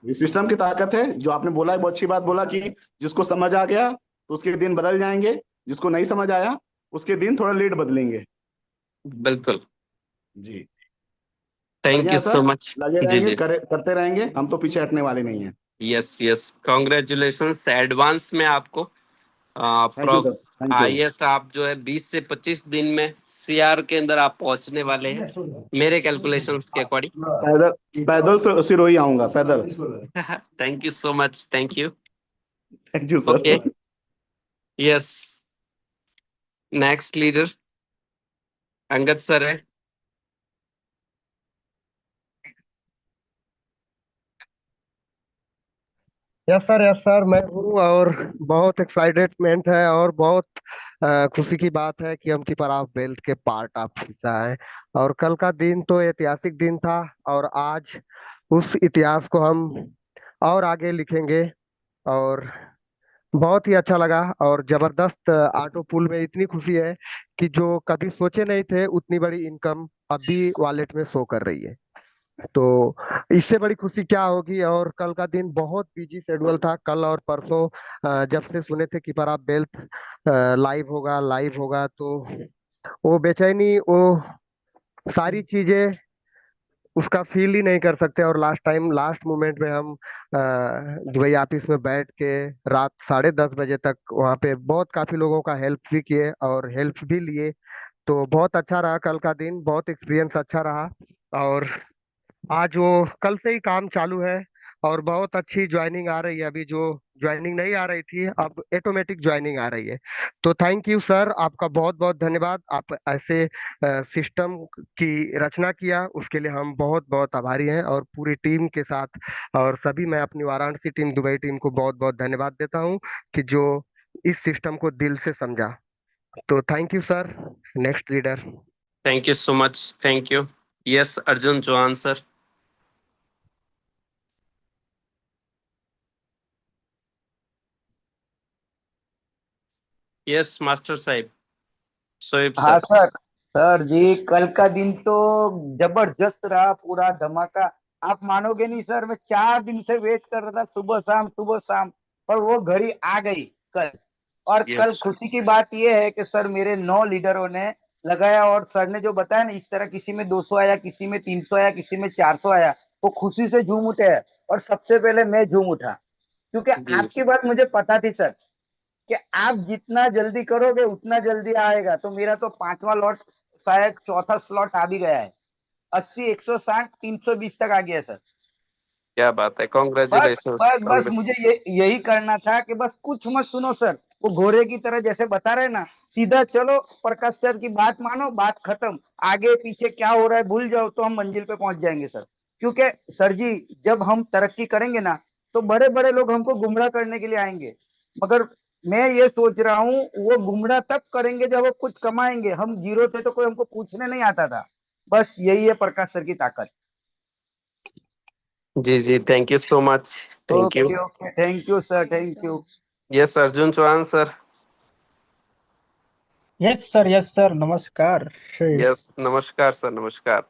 ये सिस्टम की ताकत है। जो आपने बोला है बहुत अच्छी बात बोला कि जिसको समझ आ गया तो उसके दिन बदल जाएंगे, जिसको नहीं समझ आया उसके दिन थोड़ा लेट बदलेंगे। बिल्कुल। जी। थैंक बढ़िया यू है सो सर। मच। लगे जी रहेंगे, जी। करते रहेंगे, हम तो पीछे हटने वाले नहीं हैं। यस यस, कॉन्ग्रेचुलेशंस एडवांस में आपको। Thank you sir, approx thank you. IAS आप जो है 20 से 25 दिन में सीआर के अंदर आप पहुंचने वाले हैं मेरे कैलकुलेशंस के अकॉर्डिंग। पैदल पैदल से सिरोही आऊंगा पैदल। Thank you so much, thank you. Thank you okay. Sir. Yes, next leader Angad sir है। यस सर, यस सर, मैं हूँ। और बहुत एक्साइटेडमेंट है और बहुत खुशी की बात है कि हम कीपर ऑफ वेल्थ के पार्ट ऑफ हिस्सा है। और कल का दिन तो ऐतिहासिक दिन था, और आज उस इतिहास को हम और आगे लिखेंगे। और बहुत ही अच्छा लगा, और जबरदस्त ऑटो पुल में इतनी खुशी है कि जो कभी सोचे नहीं थे उतनी बड़ी इनकम अभी वॉलेट में शो कर रही है। तो इससे बड़ी खुशी क्या होगी। और कल का दिन बहुत बिजी शेड्यूल था, कल और परसों जब से सुने थे कि पराग बेल्ट लाइव होगा, तो वो बेचैनी, वो सारी चीजें उसका फील ही नहीं कर सकते। और लास्ट मोमेंट में हम दुबई ऑफिस में बैठ के रात 10:30 बजे तक वहाँ पे बहुत काफी लोगों का हेल्प भी किए और हेल्प भी लिए। तो बहुत अच्छा रहा कल का दिन, बहुत एक्सपीरियंस अच्छा रहा। और आज वो कल से ही काम चालू है और बहुत अच्छी ज्वाइनिंग आ रही है। अभी जो ज्वाइनिंग नहीं आ रही थी, अब ऑटोमेटिक ज्वाइनिंग आ रही है। तो थैंक यू सर, आपका बहुत बहुत धन्यवाद। आप ऐसे सिस्टम की रचना किया, उसके लिए हम बहुत बहुत आभारी हैं और पूरी टीम के साथ। और सभी, मैं अपनी वाराणसी टीम, दुबई टीम को बहुत बहुत धन्यवाद देता हूँ कि जो इस सिस्टम को दिल से समझा। तो thank you sir. Next leader. Thank you so much, thank you. Yes Arjun Chauhan sir. Yes master साहब, शोएब हाँ सर। सर। सर जी, कल का दिन तो जबरदस्त रहा, पूरा धमाका। आप मानोगे नहीं सर, मैं 4 दिन से वेट कर रहा था, सुबह शाम, पर वो घड़ी आ गई कल। और कल यस खुशी की बात यह है कि सर मेरे 9 लीडरों ने लगाया, और सर ने जो बताया ना, इस तरह किसी में 200 आया, किसी में 300 आया, किसी में 400 आया, वो खुशी से झूम उठे हैं। और सबसे पहले मैं झूम उठा, क्योंकि जी आपकी बात मुझे पता थी सर, कि आप जितना जल्दी करोगे उतना जल्दी आएगा। तो मेरा तो 5वां लॉट, शायद चौथा स्लॉट आ भी गया है। 80, 160, 320 तक आ गया सर। क्या बात है, बस कॉन्ग्रेचुलेशंस बस बस कांग्रेस। मुझे यही करना था कि बस कुछ मत सुनो सर। वो घोड़े की तरह जैसे बता रहे ना, सीधा चलो, प्रकाश सर की बात मानो, बात खत्म। आगे पीछे क्या हो रहा है भूल जाओ, तो हम मंजिल पे पहुंच जाएंगे सर। क्योंकि सर जी, जब हम तरक्की करेंगे ना, तो बड़े बड़े लोग हमको गुमराह करने के लिए आएंगे। मगर मैं ये सोच रहा हूँ, वो गुमराह तब करेंगे जब वो कुछ कमाएंगे। हम जीरो थे तो कोई हमको पूछने नहीं आता था। बस यही है प्रकाश सर की ताकत। जी जी, thank you so much, thank you. Okay okay, thank you sir, thank you. Yes Arjun Chauhan sir. Yes sir, नमस्कार। यस नमस्कार सर, नमस्कार।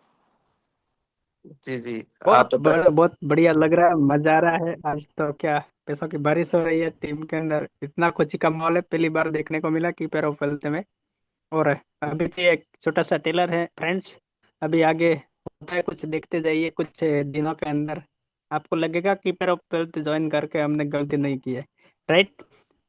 जी जी, आप बता। बहुत बढ़िया लग रहा है, मजा आ रहा है। आज तो क्या पैसों की बारिश हो रही है टीम के अंदर, इतना खुशी का माहौल है, पहली बार देखने को मिला कीपर ऑफ वेल्थ में। और अभी भी एक छोटा सा टेलर है फ्रेंड्स, अभी आगे होता है कुछ, देखते जाइए कुछ दिनों के अंदर आपको लगेगा कीपर ऑफ वेल्थ ज्वाइन करके हमने गलती नहीं की है, राइट।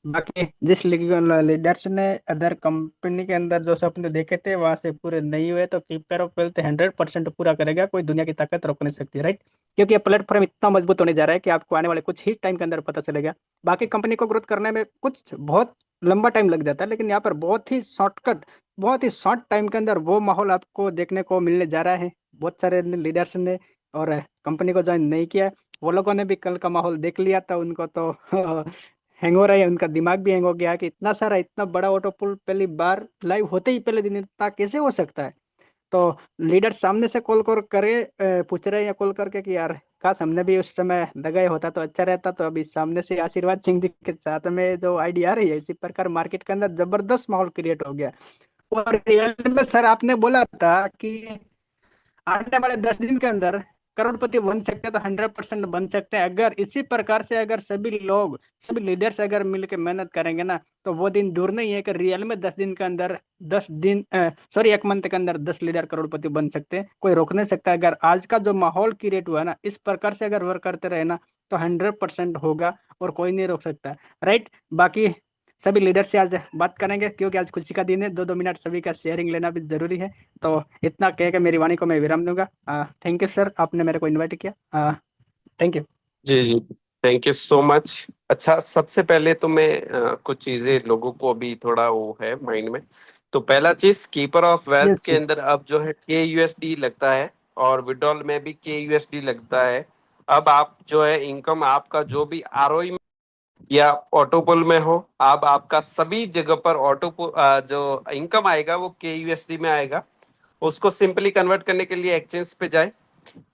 बाकी जिस लीडर्स ने अदर कंपनी के अंदर जो सपने देखे थे वहां से पूरे नहीं हुए, तो कीपर ऑफ वेल्थ 100% पूरा करेगा, कोई दुनिया की ताकत रोक नहीं सकती, राइट। क्योंकि ये प्लेटफॉर्म इतना मजबूत होने जा रहा है कि आपको आने वाले कुछ ही टाइम के अंदर पता चलेगा। बाकी कंपनी को ग्रोथ करने में कुछ बहुत लंबा टाइम लग जाता है, लेकिन यहाँ पर बहुत ही शॉर्टकट, बहुत ही शॉर्ट टाइम के अंदर वो माहौल आपको देखने को मिलने जा रहा है। बहुत सारे लीडर्स ने और कंपनी को ज्वाइन नहीं किया, वो लोगों ने भी कल का माहौल देख लिया था, उनको तो हैंग हो रहा है, उनका दिमाग भी हैंग हो गया कि इतना सारा, इतना बड़ा ऑटो पुल पहली बार लाइव होते ही पहले दिन इतना कैसे हो सकता है। तो लीडर सामने से कॉल कर करे पूछ रहे हैं या कॉल करके कि यार काश हमने भी उस समय लगाए होता तो अच्छा रहता। तो अभी सामने से आशीर्वाद सिंह जी के साथ में जो आइडिया आ रही है, इसी प्रकार मार्केट के अंदर जबरदस्त माहौल क्रिएट हो गया। और रियल में सर आपने बोला था कि आने वाले 10 दिन के अंदर करोड़पति बन सकते हैं, तो 100% बन सकते हैं। अगर इसी प्रकार से अगर सभी लोग, सभी लीडर्स अगर मिलकर मेहनत करेंगे ना, तो वो दिन दूर नहीं है कि रियल में 10 दिन के अंदर, 10 दिन सॉरी 1 मंथ के अंदर 10 लीडर करोड़पति बन सकते हैं। कोई रोक नहीं सकता। अगर आज का जो माहौल क्रिएट हुआ है ना, इस प्रकार से अगर वर्क करते रहे ना, तो 100% होगा और कोई नहीं रोक सकता, राइट। बाकी सभी लीडर से आज बात करेंगे, क्योंकि आज खुशी का दिन है, 2-2 मिनट सभी का शेयरिंग लेना भी जरूरी है। तो इतना कह के मेरी वाणी को मैं विराम दूंगा। थैंक यू सर, आपने मेरे को इनवाइट किया। Thank you. जी जी, थैंक यू सो मच। अच्छा, सबसे पहले तो मैं कुछ चीजें लोगों को अभी थोड़ा वो है माइंड में। तो पहला चीज, कीपर ऑफ वेल्थ यस के अंदर अब जो है के यूएसडी लगता है, और विड्रॉल में भी के यूएसडी लगता है। अब आप जो है इनकम आपका जो भी आरओई या ऑटोपोल में हो, अब आपका सभी जगह पर जो इनकम आएगा वो के यूएसडी में आएगा। उसको सिंपली कन्वर्ट करने के लिए एक्सचेंज पे जाए।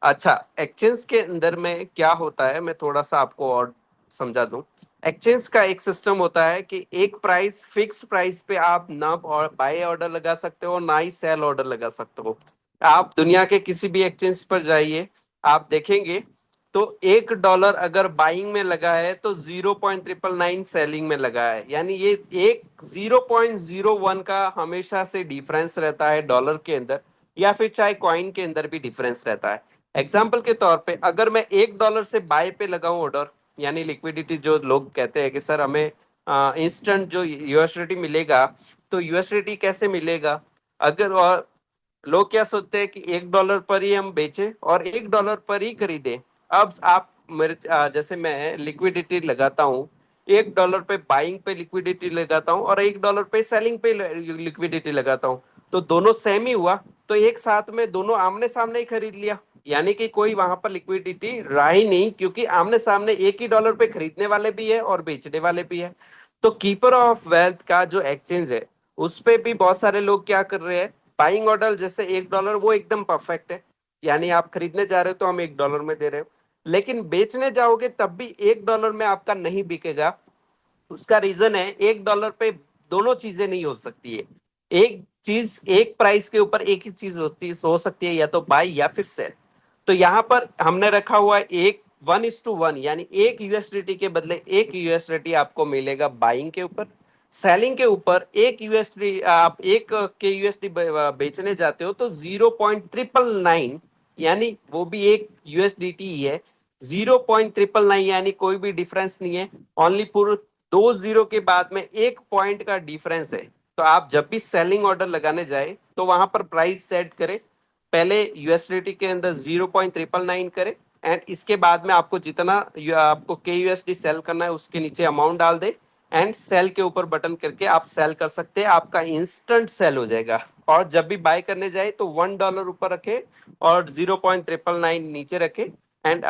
अच्छा, एक्सचेंज के अंदर में क्या होता है, मैं थोड़ा सा आपको और समझा दूं। एक्सचेंज का एक सिस्टम होता है कि एक प्राइस, फिक्स प्राइस पे आप ना बाय ऑर्डर लगा सकते हो, ना ही सेल ऑर्डर लगा सकते हो। आप दुनिया के किसी भी एक्सचेंज पर जाइए, आप देखेंगे तो $1 अगर बाइंग में लगा है तो 0.999 सेलिंग में लगा है, यानी ये एक 0.01 का हमेशा से डिफरेंस रहता है डॉलर के अंदर, या फिर चाहे कॉइन के अंदर भी डिफरेंस रहता है। एग्जाम्पल के तौर पे अगर मैं $1 से बाय पे लगाऊं ऑर्डर, यानी लिक्विडिटी, जो लोग कहते हैं कि सर हमें इंस्टेंट जो यूएसडीटी मिलेगा, तो यूएसडीटी कैसे मिलेगा, अगर और लोग क्या सोचते हैं कि $1 पर ही हम बेचें और $1 पर ही खरीदें। अब आप मेरे जैसे मैं लिक्विडिटी लगाता हूँ, $1 पे बाइंग पे लिक्विडिटी लगाता हूँ और $1 पे सेलिंग पे लिक्विडिटी लगाता हूँ, तो दोनों सेम ही हुआ, तो एक साथ में दोनों आमने सामने ही खरीद लिया, यानी कि कोई वहां पर लिक्विडिटी रहा ही नहीं, क्योंकि आमने सामने एक ही डॉलर पे खरीदने वाले भी है और बेचने वाले भी है। तो कीपर ऑफ वेल्थ का जो एक्सचेंज है उस पे भी बहुत सारे लोग क्या कर रहे हैं, बाइंग ऑर्डर जैसे $1 वो एकदम परफेक्ट है, यानी आप खरीदने जा रहे हो तो हम $1 में दे रहे हो, लेकिन बेचने जाओगे तब भी $1 में आपका नहीं बिकेगा। उसका रीजन है $1 पे दोनों चीजें नहीं हो सकती है, एक चीज एक प्राइस के ऊपर एक ही चीज हो सकती है, या तो बाय या फिर सेल। तो यहाँ पर हमने रखा हुआ है एक 1:1, यानी एक यूएसडीटी के बदले एक यूएसडीटी आपको मिलेगा बाइंग के ऊपर, सेलिंग के ऊपर एक यूएसडी आप एक के यूएसडी बेचने जाते हो तो 0.999, यानी वो भी एक यूएसडीटी ही है, 0.999 यानी कोई भी डिफरेंस नहीं है, ओनली पूरे 2 जीरो के बाद में 1 पॉइंट का डिफरेंस है। तो आप जब भी सेलिंग ऑर्डर लगाने जाए तो वहां पर प्राइस सेट करें, पहले यूएसडीटी के अंदर 0.999 करें, एंड इसके बाद में आपको जितना आपको के यूएसडी सेल करना है उसके नीचे अमाउंट डाल दे, एंड सेल के ऊपर बटन करके आप सेल कर सकते हैं, आपका इंस्टेंट सेल हो जाएगा। और जब भी बाय करने जाए तो $1 ऊपर रखे और 0.999 नीचे रखे, एंड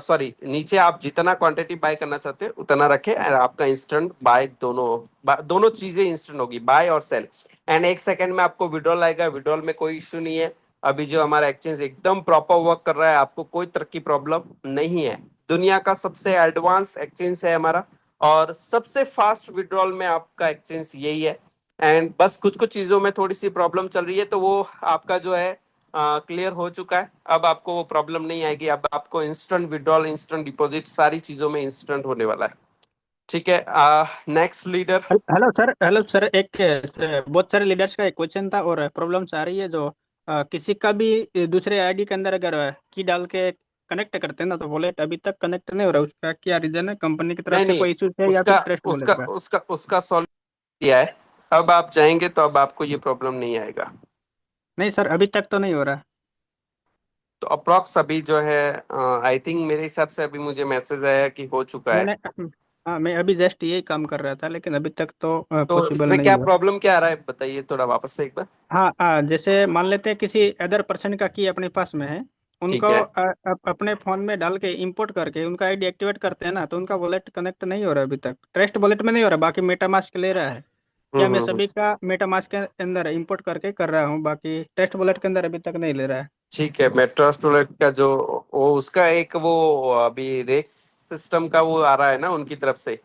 सॉरी नीचे आप जितना क्वांटिटी बाय करना चाहते हैं उतना रखे, एंड आपका इंस्टेंट बाय दोनों चीजें इंस्टेंट होगी, बाय और सेल, एंड 1 सेकंड में आपको विड्रॉल आएगा। विड्रॉल में कोई इश्यू नहीं है, अभी जो हमारा एक्सचेंज एकदम प्रॉपर वर्क कर रहा है, आपको कोई तरह की प्रॉब्लम नहीं है। दुनिया का सबसे एडवांस एक्सचेंज है हमारा, और सबसे फास्ट विड्रॉल में आपका एक्सचेंज यही है। एंड बस कुछ कुछ चीजों में थोड़ी सी प्रॉब्लम चल रही है, तो वो आपका जो है क्लियर हो चुका है, अब आपको वो प्रॉब्लम नहीं आएगी, अब आपको इंस्टेंट विड्रॉल इंस्टेंट डिपॉजिट सारी चीजों में इंस्टेंट होने वाला है। ठीक है, नेक्स्ट लीडर। हेलो सर, एक बहुत सारे लीडर्स का एक क्वेश्चन था और प्रॉब्लम्स आ रही है जो किसी का भी दूसरे आईडी के अंदर अगर की डाल के कनेक्ट करते हैं ना तो वॉलेट अभी तक कनेक्ट नहीं हो रहा है। उसका क्या रीजन है? कंपनी की तरफ नहीं से नहीं, कोई इशू है या फिर उसका ट्रस्ट वॉलेट उसका का? उसका उसका सॉल्व किया है, अब आप जाएंगे तो अब आपको ये प्रॉब्लम नहीं आएगा। नहीं सर, अभी तक तो नहीं हो रहा। तो अप्रॉक्स अभी जो है आई थिंक मेरे हिसाब से अभी मुझे मैसेज आया कि हो चुका है। मैंने हाँ, मैं अभी जस्ट यही काम कर रहा था लेकिन अभी तक तो तो पॉसिबल इसमें नहीं क्या हुआ। प्रॉब्लम क्या आ रहा है बताइए थोड़ा वापस से एक बार। हाँ हाँ, जैसे मान लेते हैं किसी अदर पर्सन का की अपने पास में है, उनको ठीक है। अपने फोन में डाल के इंपोर्ट करके उनका आईडी एक्टिवेट करते हैं ना, तो उनका वॉलेट कनेक्ट नहीं हो रहा अभी तक। ट्रस्ट वॉलेट में नहीं हो रहा, बाकी मेटामास्क ले रहा है। क्या मैं हम्म। सभी का मेटामास्क के अंदर इंपोर्ट करके कर रहा हूँ, बाकी टेस्ट वॉलेट के अंदर अभी तक नहीं ले रहा है। ठीक है, मैं ट्रस्ट वॉलेट का जो वो उसका एक वो अभी रेक्स सिस्टम का वो आ रहा है ना उनकी तरफ से,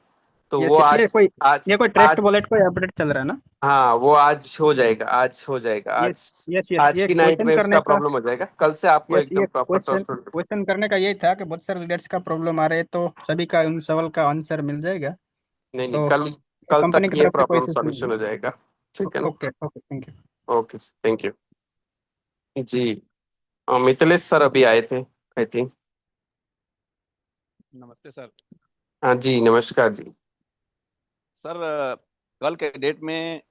तो वो यस, आज आज ये कोई ट्रस्ट आज वॉलेट कोई अपडेट चल रहा है ना? हाँ वो आज हो जाएगा, आज हो जाएगा, यस आज यस यस, आज ये की नाइट क्वेश्चन में उसका करने का। प्रॉब्लम हो जाएगा, कल से आपको यस, एकदम ये proper question trust wallet. Question करने का यही था कि बहुत सारे लीडर्स का प्रॉब्लम आ रहे हैं, तो सभी का उन सवाल का आंसर मिल जाएगा। नहीं नहीं, तो कल कल कंपनी तक की ये तरफ से कोई प्रॉब्लम इशू नहीं सॉल्यूशन है। हो जाएगा। ठीक है ना। Okay okay, thank you. Okay, thank you जी। मिथिलेश सर अभी आए थे आई थिंक। नमस्ते सर। हाँ जी, नमस्कार जी। सर, कल के डेट में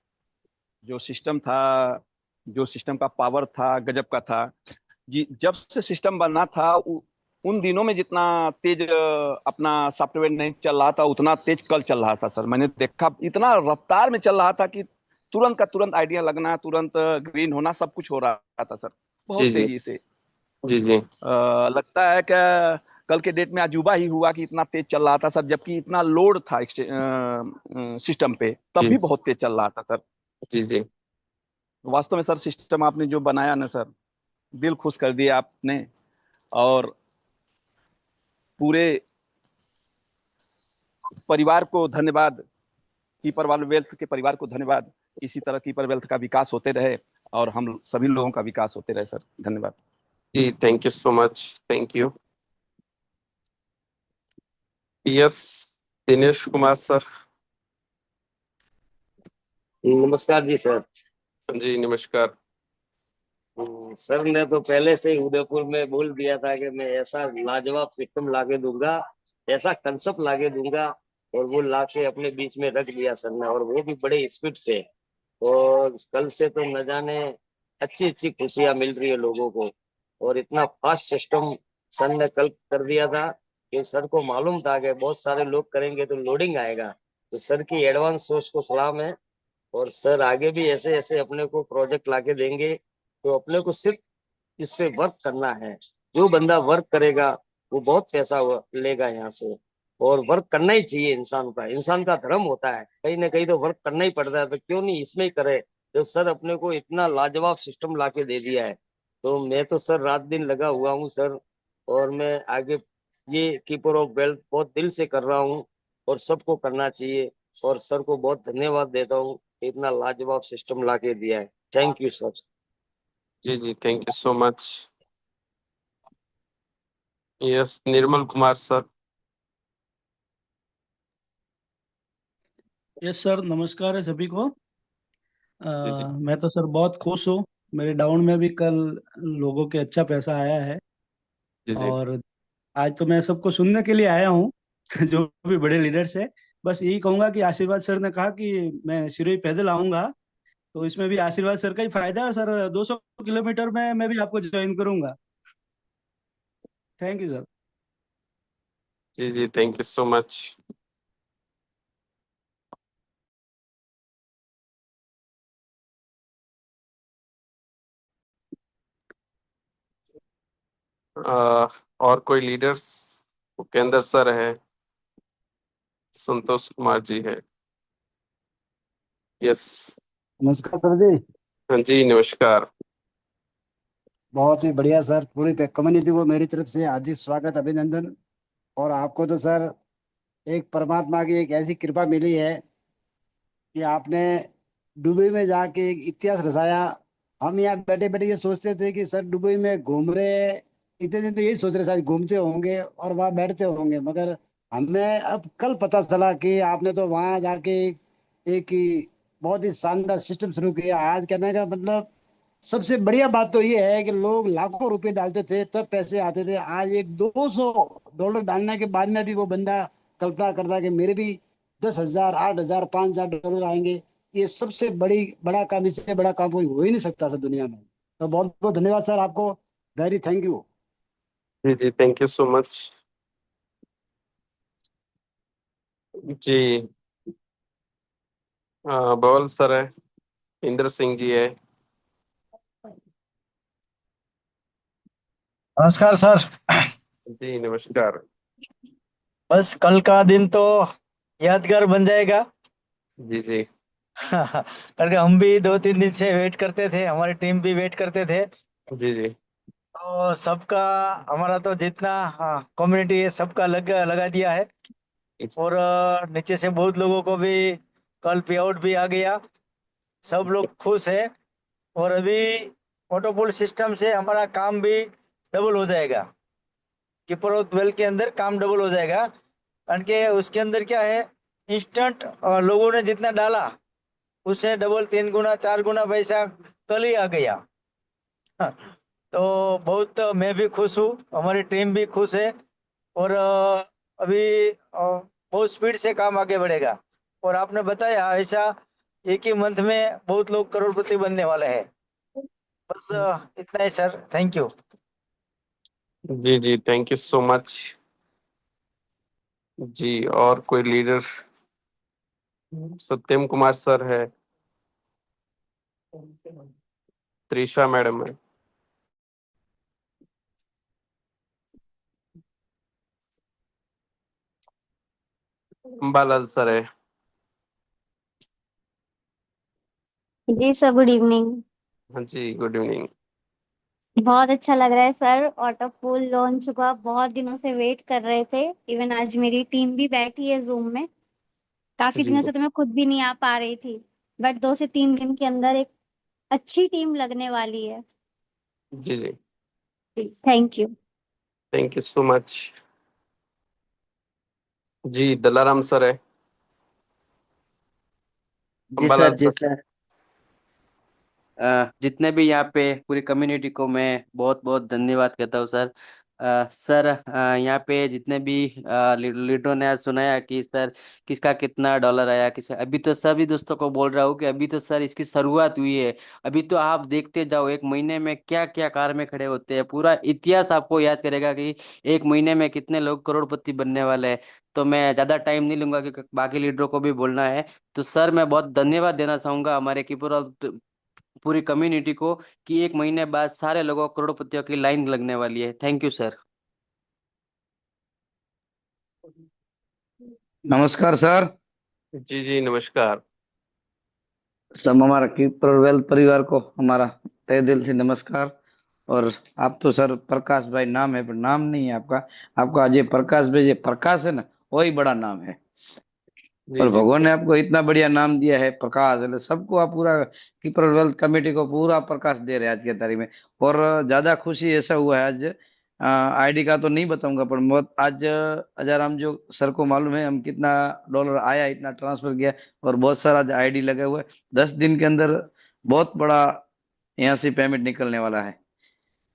जो सिस्टम था, जो सिस्टम का पावर था गजब का था जी। जब से सिस्टम बना था उन दिनों में जितना तेज अपना सॉफ्टवेयर नहीं चल रहा था उतना तेज कल चल रहा था सर। मैंने देखा इतना रफ्तार में चल रहा था कि तुरंत का तुरंत आइडिया लगना, तुरंत ग्रीन होना, सब कुछ हो रहा था सर, जी बहुत जी तेजी से। जी जी लगता है कि कल के डेट में अजूबा ही हुआ कि इतना तेज चल रहा था सर, जबकि इतना लोड था सिस्टम पे, तब जी भी बहुत तेज चल रहा था सर। जी जी। वास्तव में सर सिस्टम आपने जो बनाया ना सर, दिल खुश कर दिया आपने। और पूरे परिवार को धन्यवाद, कीपर वाले वेल्थ के परिवार को धन्यवाद। इसी तरह कीपर वेल्थ का विकास होते रहे और हम सभी लोगों का विकास होते रहे सर। धन्यवाद। जी thank you so much, thank you. Yes, Dinesh Kumar sir. नमस्कार जी सर। जी नमस्कार। सर ने तो पहले से ही उदयपुर में बोल दिया था कि मैं ऐसा लाजवाब सिस्टम लाके दूंगा, ऐसा कंसेप्ट लाके दूंगा, और वो लाके अपने बीच में रख दिया सर ने, और वो भी बड़े स्पीड से। और कल से तो न जाने अच्छी अच्छी खुशियां मिल रही है लोगों को। और इतना फास्ट सिस्टम सर ने कल कर दिया था कि सर को मालूम था कि बहुत सारे लोग करेंगे तो लोडिंग आएगा। तो सर की एडवांस सोच को सलाम है। और सर आगे भी ऐसे ऐसे अपने को प्रोजेक्ट लाके देंगे, तो अपने को सिर्फ इस पे वर्क करना है। जो बंदा वर्क करेगा वो बहुत पैसा लेगा यहाँ से। और वर्क करना ही चाहिए इंसान का धर्म होता है, कहीं ना कहीं तो वर्क करना ही पड़ता है, तो क्यों नहीं इसमें ही करे। जो सर अपने को इतना लाजवाब सिस्टम लाके दे दिया है, तो मैं तो सर रात दिन लगा हुआ हूँ सर। और मैं आगे ये कीपर ऑफ वेल्थ बहुत दिल से कर रहा हूँ, और सबको करना चाहिए। और सर को बहुत धन्यवाद देता हूँ, इतना लाजवाब सिस्टम लाके दिया है। Thank you sir. जी जी thank you so much. Yes, Nirmal Kumar sir. Yes sir, नमस्कार है सभी को। जी जी मैं तो सर बहुत खुश हूँ। मेरे डाउन में भी कल लोगों के अच्छा पैसा आया है। जी जी और आज तो मैं सबको सुनने के लिए आया हूँ जो भी बड़े लीडर्स है। बस यही कहूंगा कि आशीर्वाद सर ने कहा कि मैं सिरोही पैदल आऊंगा, तो इसमें भी आशीर्वाद सर का ही फायदा है सर। 200 किलोमीटर में मैं भी आपको ज्वाइन करूंगा। Thank you sir. जी जी थैंक यू सो मच। और कोई लीडर्स? उपेंद्र सर है, संतोष कुमार जी है। यस। नमस्कार सर जी। हाँ जी नमस्कार। बहुत ही बढ़िया सर, पूरी कम्युनिटी को मेरी तरफ से हार्दिक स्वागत, अभिनंदन। और आपको तो सर एक परमात्मा की एक ऐसी कृपा मिली है कि आपने दुबई में जाके एक इतिहास रचाया। हम यहाँ बैठे बैठे ये सोचते थे कि सर दुबई में घूम रहे, इतने दिन तो यही सोच रहे शायद घूमते होंगे और वहाँ बैठते होंगे, मगर हमें अब कल पता चला कि आपने तो वहाँ जाके एक ही बहुत ही शानदार सिस्टम शुरू किया। आज कहने का मतलब सबसे बढ़िया बात तो ये है कि लोग लाखों रुपए डालते थे तब पैसे आते थे, आज एक $200 डालने के बाद में भी वो बंदा कल्पना करता है कि मेरे भी 10,000, 8,000, $5,000 आएंगे। ये सबसे बड़ा काम, इससे बड़ा काम कोई हो ही नहीं सकता सर दुनिया में। तो बहुत बहुत धन्यवाद सर आपको। Very thank you. जी जी थैंक यू सो मच। जी बवल सर है, इंद्र सिंह जी है। नमस्कार सर। जी नमस्कार। बस कल का दिन तो यादगार बन जाएगा। जी जी करके हम भी 2-3 दिन से वेट करते थे, हमारी टीम भी वेट करते थे। जी जी तो सबका, हमारा तो जितना कम्युनिटी है सबका लगा दिया है। और नीचे से बहुत लोगों को भी कल पे आउट भी आ गया। सब लोग खुश है। और अभी ऑटोपुल सिस्टम से हमारा काम भी डबल हो जाएगा। किपरोत वेल के अंदर काम डबल हो जाएगा, कारण के उसके अंदर क्या है, इंस्टेंट लोगों ने जितना डाला उससे डबल 3 गुना 4 गुना पैसा कल ही आ गया। तो बहुत मैं भी खुश हूँ, हमारी टीम भी खुश है। और अभी बहुत स्पीड से काम आगे बढ़ेगा। और आपने बताया ऐसा एक ही मंथ में बहुत लोग करोड़पति बनने वाले हैं। बस इतना ही सर, थैंक यू। जी जी थैंक यू सो मच। जी और कोई लीडर? सत्यम कुमार सर है, त्रिशा मैडम है। अंबालाल सर है। जी सर, गुड इवनिंग। हाँ जी गुड इवनिंग। बहुत अच्छा लग रहा है सर, ऑटो पूल लॉन्च हुआ, बहुत दिनों से वेट कर रहे थे। इवन आज मेरी टीम भी बैठी है जूम में। काफी जी दिनों से तो मैं खुद भी नहीं आ पा रही थी, बट 2 से 3 दिन के अंदर एक अच्छी टीम लगने वाली है। जी जी thank you. Thank you so much. जी दलाराम सर है, जी sir, Ambalal ji sir. Sir. जितने भी यहाँ पे पूरी कम्युनिटी को मैं बहुत बहुत धन्यवाद कहता हूँ सर। सर, यहाँ पे जितने भी लीडरों ने आज सुनाया कि सर किसका कितना डॉलर आया, किस अभी तो सभी दोस्तों को बोल रहा हूँ कि अभी तो सर इसकी शुरुआत हुई है। अभी तो आप देखते जाओ एक महीने में क्या क्या कार में खड़े होते हैं, पूरा इतिहास आपको याद करेगा कि एक महीने में कितने लोग करोड़पति बनने वाले हैं। तो मैं ज़्यादा टाइम नहीं लूंगा क्योंकि बाकी लीडरों को भी बोलना है। तो सर मैं बहुत धन्यवाद देना चाहूंगा हमारे कीपर पूरी कम्युनिटी को कि एक महीने बाद सारे लोगों को करोड़पतियों की लाइन लगने वाली है। Thank you sir. नमस्कार सर। जी जी नमस्कार। सब हमारा कीपर वेल्थ परिवार को हमारा तहे दिल से नमस्कार। और आप तो सर प्रकाश भाई नाम है पर नाम नहीं है आपका। आपका अजय प्रकाश भाई, ये प्रकाश है ना, वही बड़ा नाम है। जी और जी भगवान ने आपको इतना बढ़िया नाम दिया है प्रकाश, मतलब सबको आप पूरा कीपर वेल्थ कमेटी को पूरा प्रकाश दे रहे हैं आज की तारीख में। और ज्यादा खुशी ऐसा हुआ है आज, आईडी का तो नहीं बताऊंगा, पर बहुत आज अगर हम जो सर को मालूम है हम कितना डॉलर आया, इतना ट्रांसफर किया, और बहुत सारा आज आईडी लगे हुए 10 दिन के अंदर बहुत बड़ा यहाँ से पेमेंट निकलने वाला है।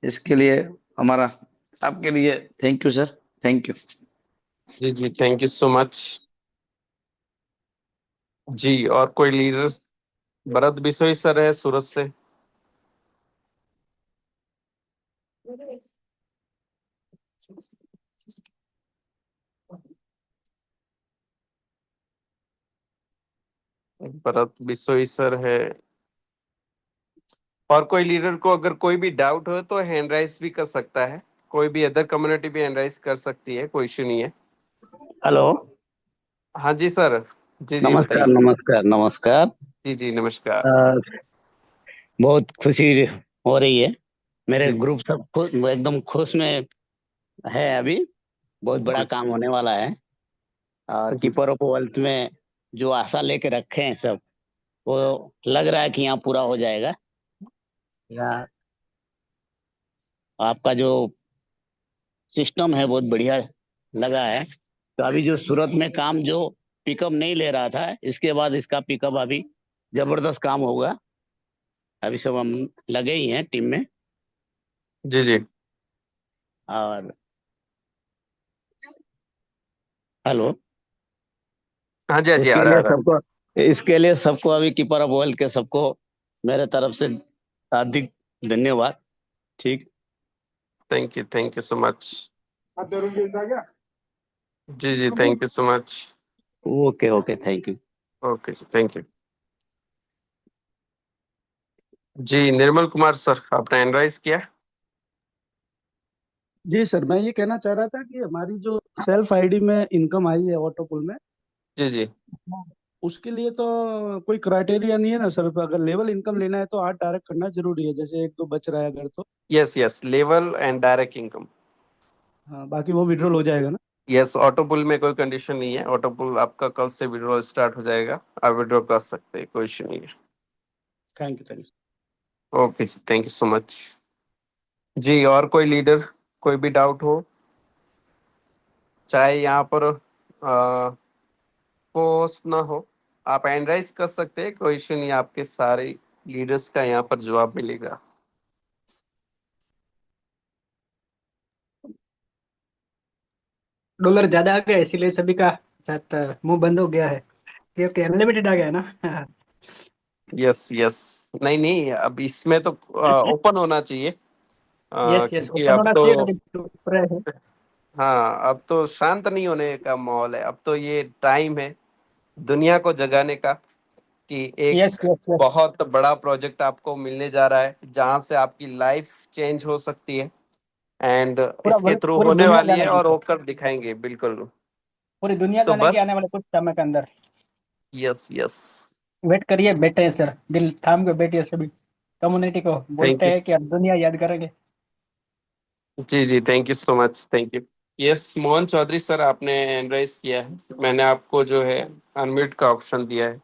इसके लिए हमारा आपके लिए thank you sir, thank you. जी जी थैंक यू सो मच। जी और कोई लीडर? भरत बिसोई सर है सूरत से। भरत बिसोई सर है। और कोई लीडर को अगर कोई भी डाउट हो तो हैंड राइज भी कर सकता है, कोई भी अदर कम्युनिटी भी हैंड राइज कर सकती है, कोई इशू नहीं है। हेलो। हाँ जी सर। जी जी नमस्कार बताइए। नमस्कार नमस्कार। जी जी नमस्कार। अ, बहुत खुशी हो रही है। मेरे जी ग्रुप सब एकदम खुश में है अभी। बहुत बड़ा जी काम होने वाला है। जी कीपर ऑफ वेल्थ में जो आशा लेके रखे हैं सब, वो लग रहा है कि यहाँ पूरा हो जाएगा। या आपका जो सिस्टम है बहुत बढ़िया लगा है। तो अभी जो सूरत में काम जो पिकअप नहीं ले रहा था, इसके बाद इसका पिकअप अभी जबरदस्त काम होगा। अभी सब हम लगे ही हैं टीम में। जी जी। और हेलो। हाँ जी हाँ जी, इसके आ रहा लिए आ रहा। सबको इसके लिए सबको अभी कीपर ऑफ वर्ल्ड के सबको मेरे तरफ से हार्दिक धन्यवाद। ठीक। Thank you so much. आप जरूर मिलता क्या? जी जी thank you so much. Okay okay, thank you. Okay जी थैंक यू। जी निर्मल कुमार सर, आपने हैंड राइज किया। जी सर, मैं ये कहना चाह रहा था कि हमारी जो सेल्फ आईडी में इनकम आई है ऑटोपुल में, जी जी उसके लिए तो कोई क्राइटेरिया नहीं है ना सर? अगर लेवल इनकम लेना है तो आठ डायरेक्ट करना जरूरी है, जैसे एक दो बच रहा है अगर तो। Yes yes, level and direct income. हाँ, बाकी वो विड्रॉल हो जाएगा ना? यस, ऑटो पुल में कोई कंडीशन नहीं है, ऑटो पुल आपका कल से विड्रॉ स्टार्ट हो जाएगा, आप विड्रॉ कर सकते हैं, कोई इशू नहीं है। Thank you thank you. Okay जी थैंक यू सो मच। जी और कोई लीडर, कोई भी डाउट हो, चाहे यहाँ पर पोस्ट ना हो, आप हैंड राइज कर सकते हैं, कोई इशू नहीं है, आपके सारे लीडर्स का यहाँ पर जवाब मिलेगा। डॉलर ज्यादा आ गया इसीलिए सभी का साथ मुंह बंद हो गया है, क्योंकि अनलिमिटेड आ गया ना। Yes yes. नहीं नहीं, अब इसमें तो ओपन होना चाहिए, यस यस, क्योंकि ओपन अब होना तो चाहिए लेकिन चुप रहे हैं। हाँ अब तो शांत नहीं होने का माहौल है, अब तो ये टाइम है दुनिया को जगाने का, कि एक यस यस यस, बहुत बड़ा प्रोजेक्ट आपको मिलने जा रहा है जहां से आपकी लाइफ चेंज हो सकती है, एंड इसके थ्रू पूरी होने दुनिया वाली है जानेगी और सर, होकर दिखाएंगे बिल्कुल। पूरी दुनिया तो जानेगी बस, आने वाले कुछ समय के अंदर। Yes yes. वेट करिए, बैठे हैं सर, दिल थाम के बैठिए सभी कम्युनिटी को थैंक बोलते यू। हैं कि अब दुनिया याद करेंगे। जी जी thank you so much, thank you. Yes Mohan Chaudhary sir, आपने एनराइज किया है, मैंने आपको जो है अनम्यूट का ऑप्शन दिया है।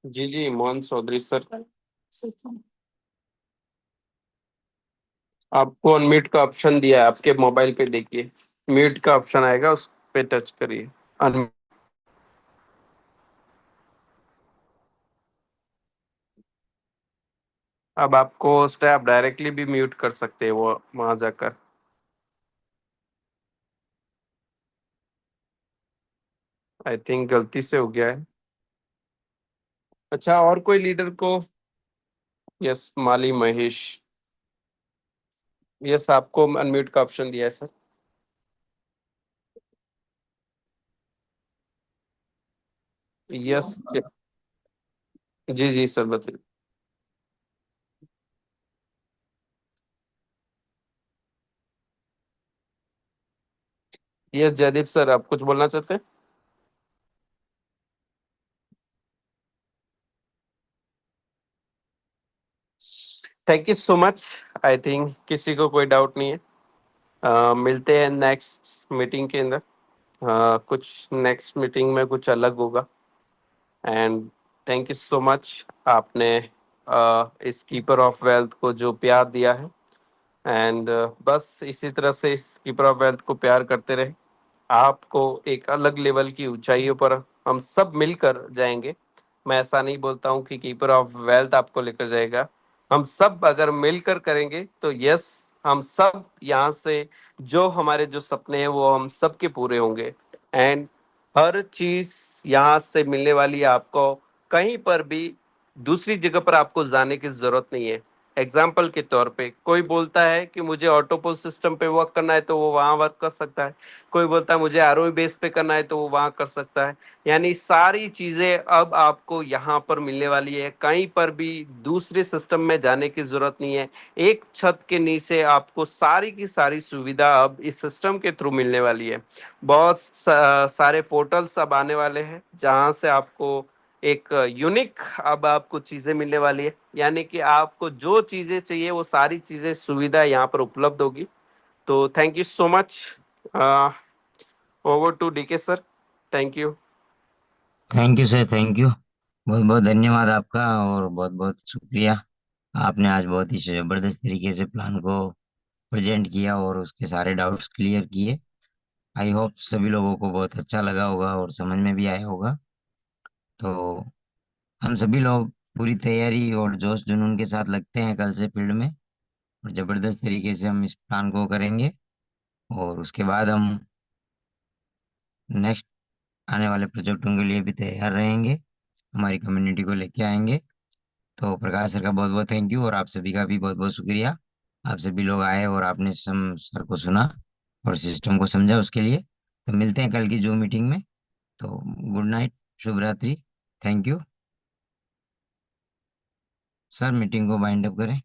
जी जी, मोहन चौधरी सर, आपको अनम्यूट का ऑप्शन दिया है, आपके मोबाइल पे देखिए म्यूट का ऑप्शन आएगा, उस पे टच करिए। अब आपको उस टाइम आप डायरेक्टली भी म्यूट कर सकते हैं वो वहां जाकर। आई थिंक गलती से हो गया है। अच्छा, और कोई लीडर को? यस, माली महेश, यस, आपको अनम्यूट का ऑप्शन दिया है सर। यस, जी जी सर, बताइए। यस जयदीप सर, आप कुछ बोलना चाहते हैं? Thank you so much. I think किसी को कोई डाउट नहीं है। मिलते हैं नेक्स्ट मीटिंग के अंदर। कुछ नेक्स्ट मीटिंग में कुछ अलग होगा। And thank you so much, आपने इस कीपर ऑफ वेल्थ को जो प्यार दिया है। एंड बस इसी तरह से इस कीपर ऑफ वेल्थ को प्यार करते रहे। आपको एक अलग लेवल की ऊंचाइयों पर हम सब मिलकर जाएंगे। मैं ऐसा नहीं बोलता हूँ कि कीपर ऑफ वेल्थ आपको लेकर जाएगा। हम सब अगर मिलकर करेंगे तो यस, हम सब यहाँ से जो हमारे जो सपने हैं वो हम सब के पूरे होंगे। एंड हर चीज यहाँ से मिलने वाली है आपको। कहीं पर भी दूसरी जगह पर आपको जाने की जरूरत नहीं है। एग्जाम्पल के तौर पे कोई बोलता है कि मुझे ऑटोपोल सिस्टम पे वर्क करना है तो वो वहाँ वर्क कर सकता है। कोई बोलता है मुझे आरओई बेस पे करना है तो वो वहाँ कर सकता है। यानी सारी चीजें अब आपको यहाँ पर मिलने वाली है। कहीं पर भी दूसरे सिस्टम में जाने की जरूरत नहीं है। एक छत के नीचे आपको सारी की सारी सुविधा अब इस सिस्टम के थ्रू मिलने वाली है। बहुत सारे पोर्टल्स अब आने वाले हैं जहाँ से आपको एक यूनिक अब आपको चीजें मिलने वाली है। यानी कि आपको जो चीजें चाहिए वो सारी चीजें सुविधा यहाँ पर उपलब्ध होगी। तो thank you so much. Over to DK sir. Thank you. Thank you sir, thank you. बहुत बहुत धन्यवाद आपका, और बहुत बहुत शुक्रिया। आपने आज बहुत ही जबरदस्त तरीके से प्लान को प्रेजेंट किया और उसके सारे डाउट्स क्लियर किए। आई होप सभी लोगों को बहुत अच्छा लगा होगा और समझ में भी आया होगा। तो हम सभी लोग पूरी तैयारी और जोश जुनून के साथ लगते हैं कल से फील्ड में, और जबरदस्त तरीके से हम इस प्लान को करेंगे। और उसके बाद हम नेक्स्ट आने वाले प्रोजेक्टों के लिए भी तैयार रहेंगे, हमारी कम्युनिटी को लेके आएंगे। तो प्रकाश सर का बहुत बहुत थैंक यू, और आप सभी का भी बहुत बहुत शुक्रिया। आप सभी लोग आए और आपने सर को सुना और सिस्टम को समझा, उसके लिए। तो मिलते हैं कल की जूम मीटिंग में। तो गुड नाइट, शुभ रात्रि। थैंक यू सर, मीटिंग को बाइंड अप करें।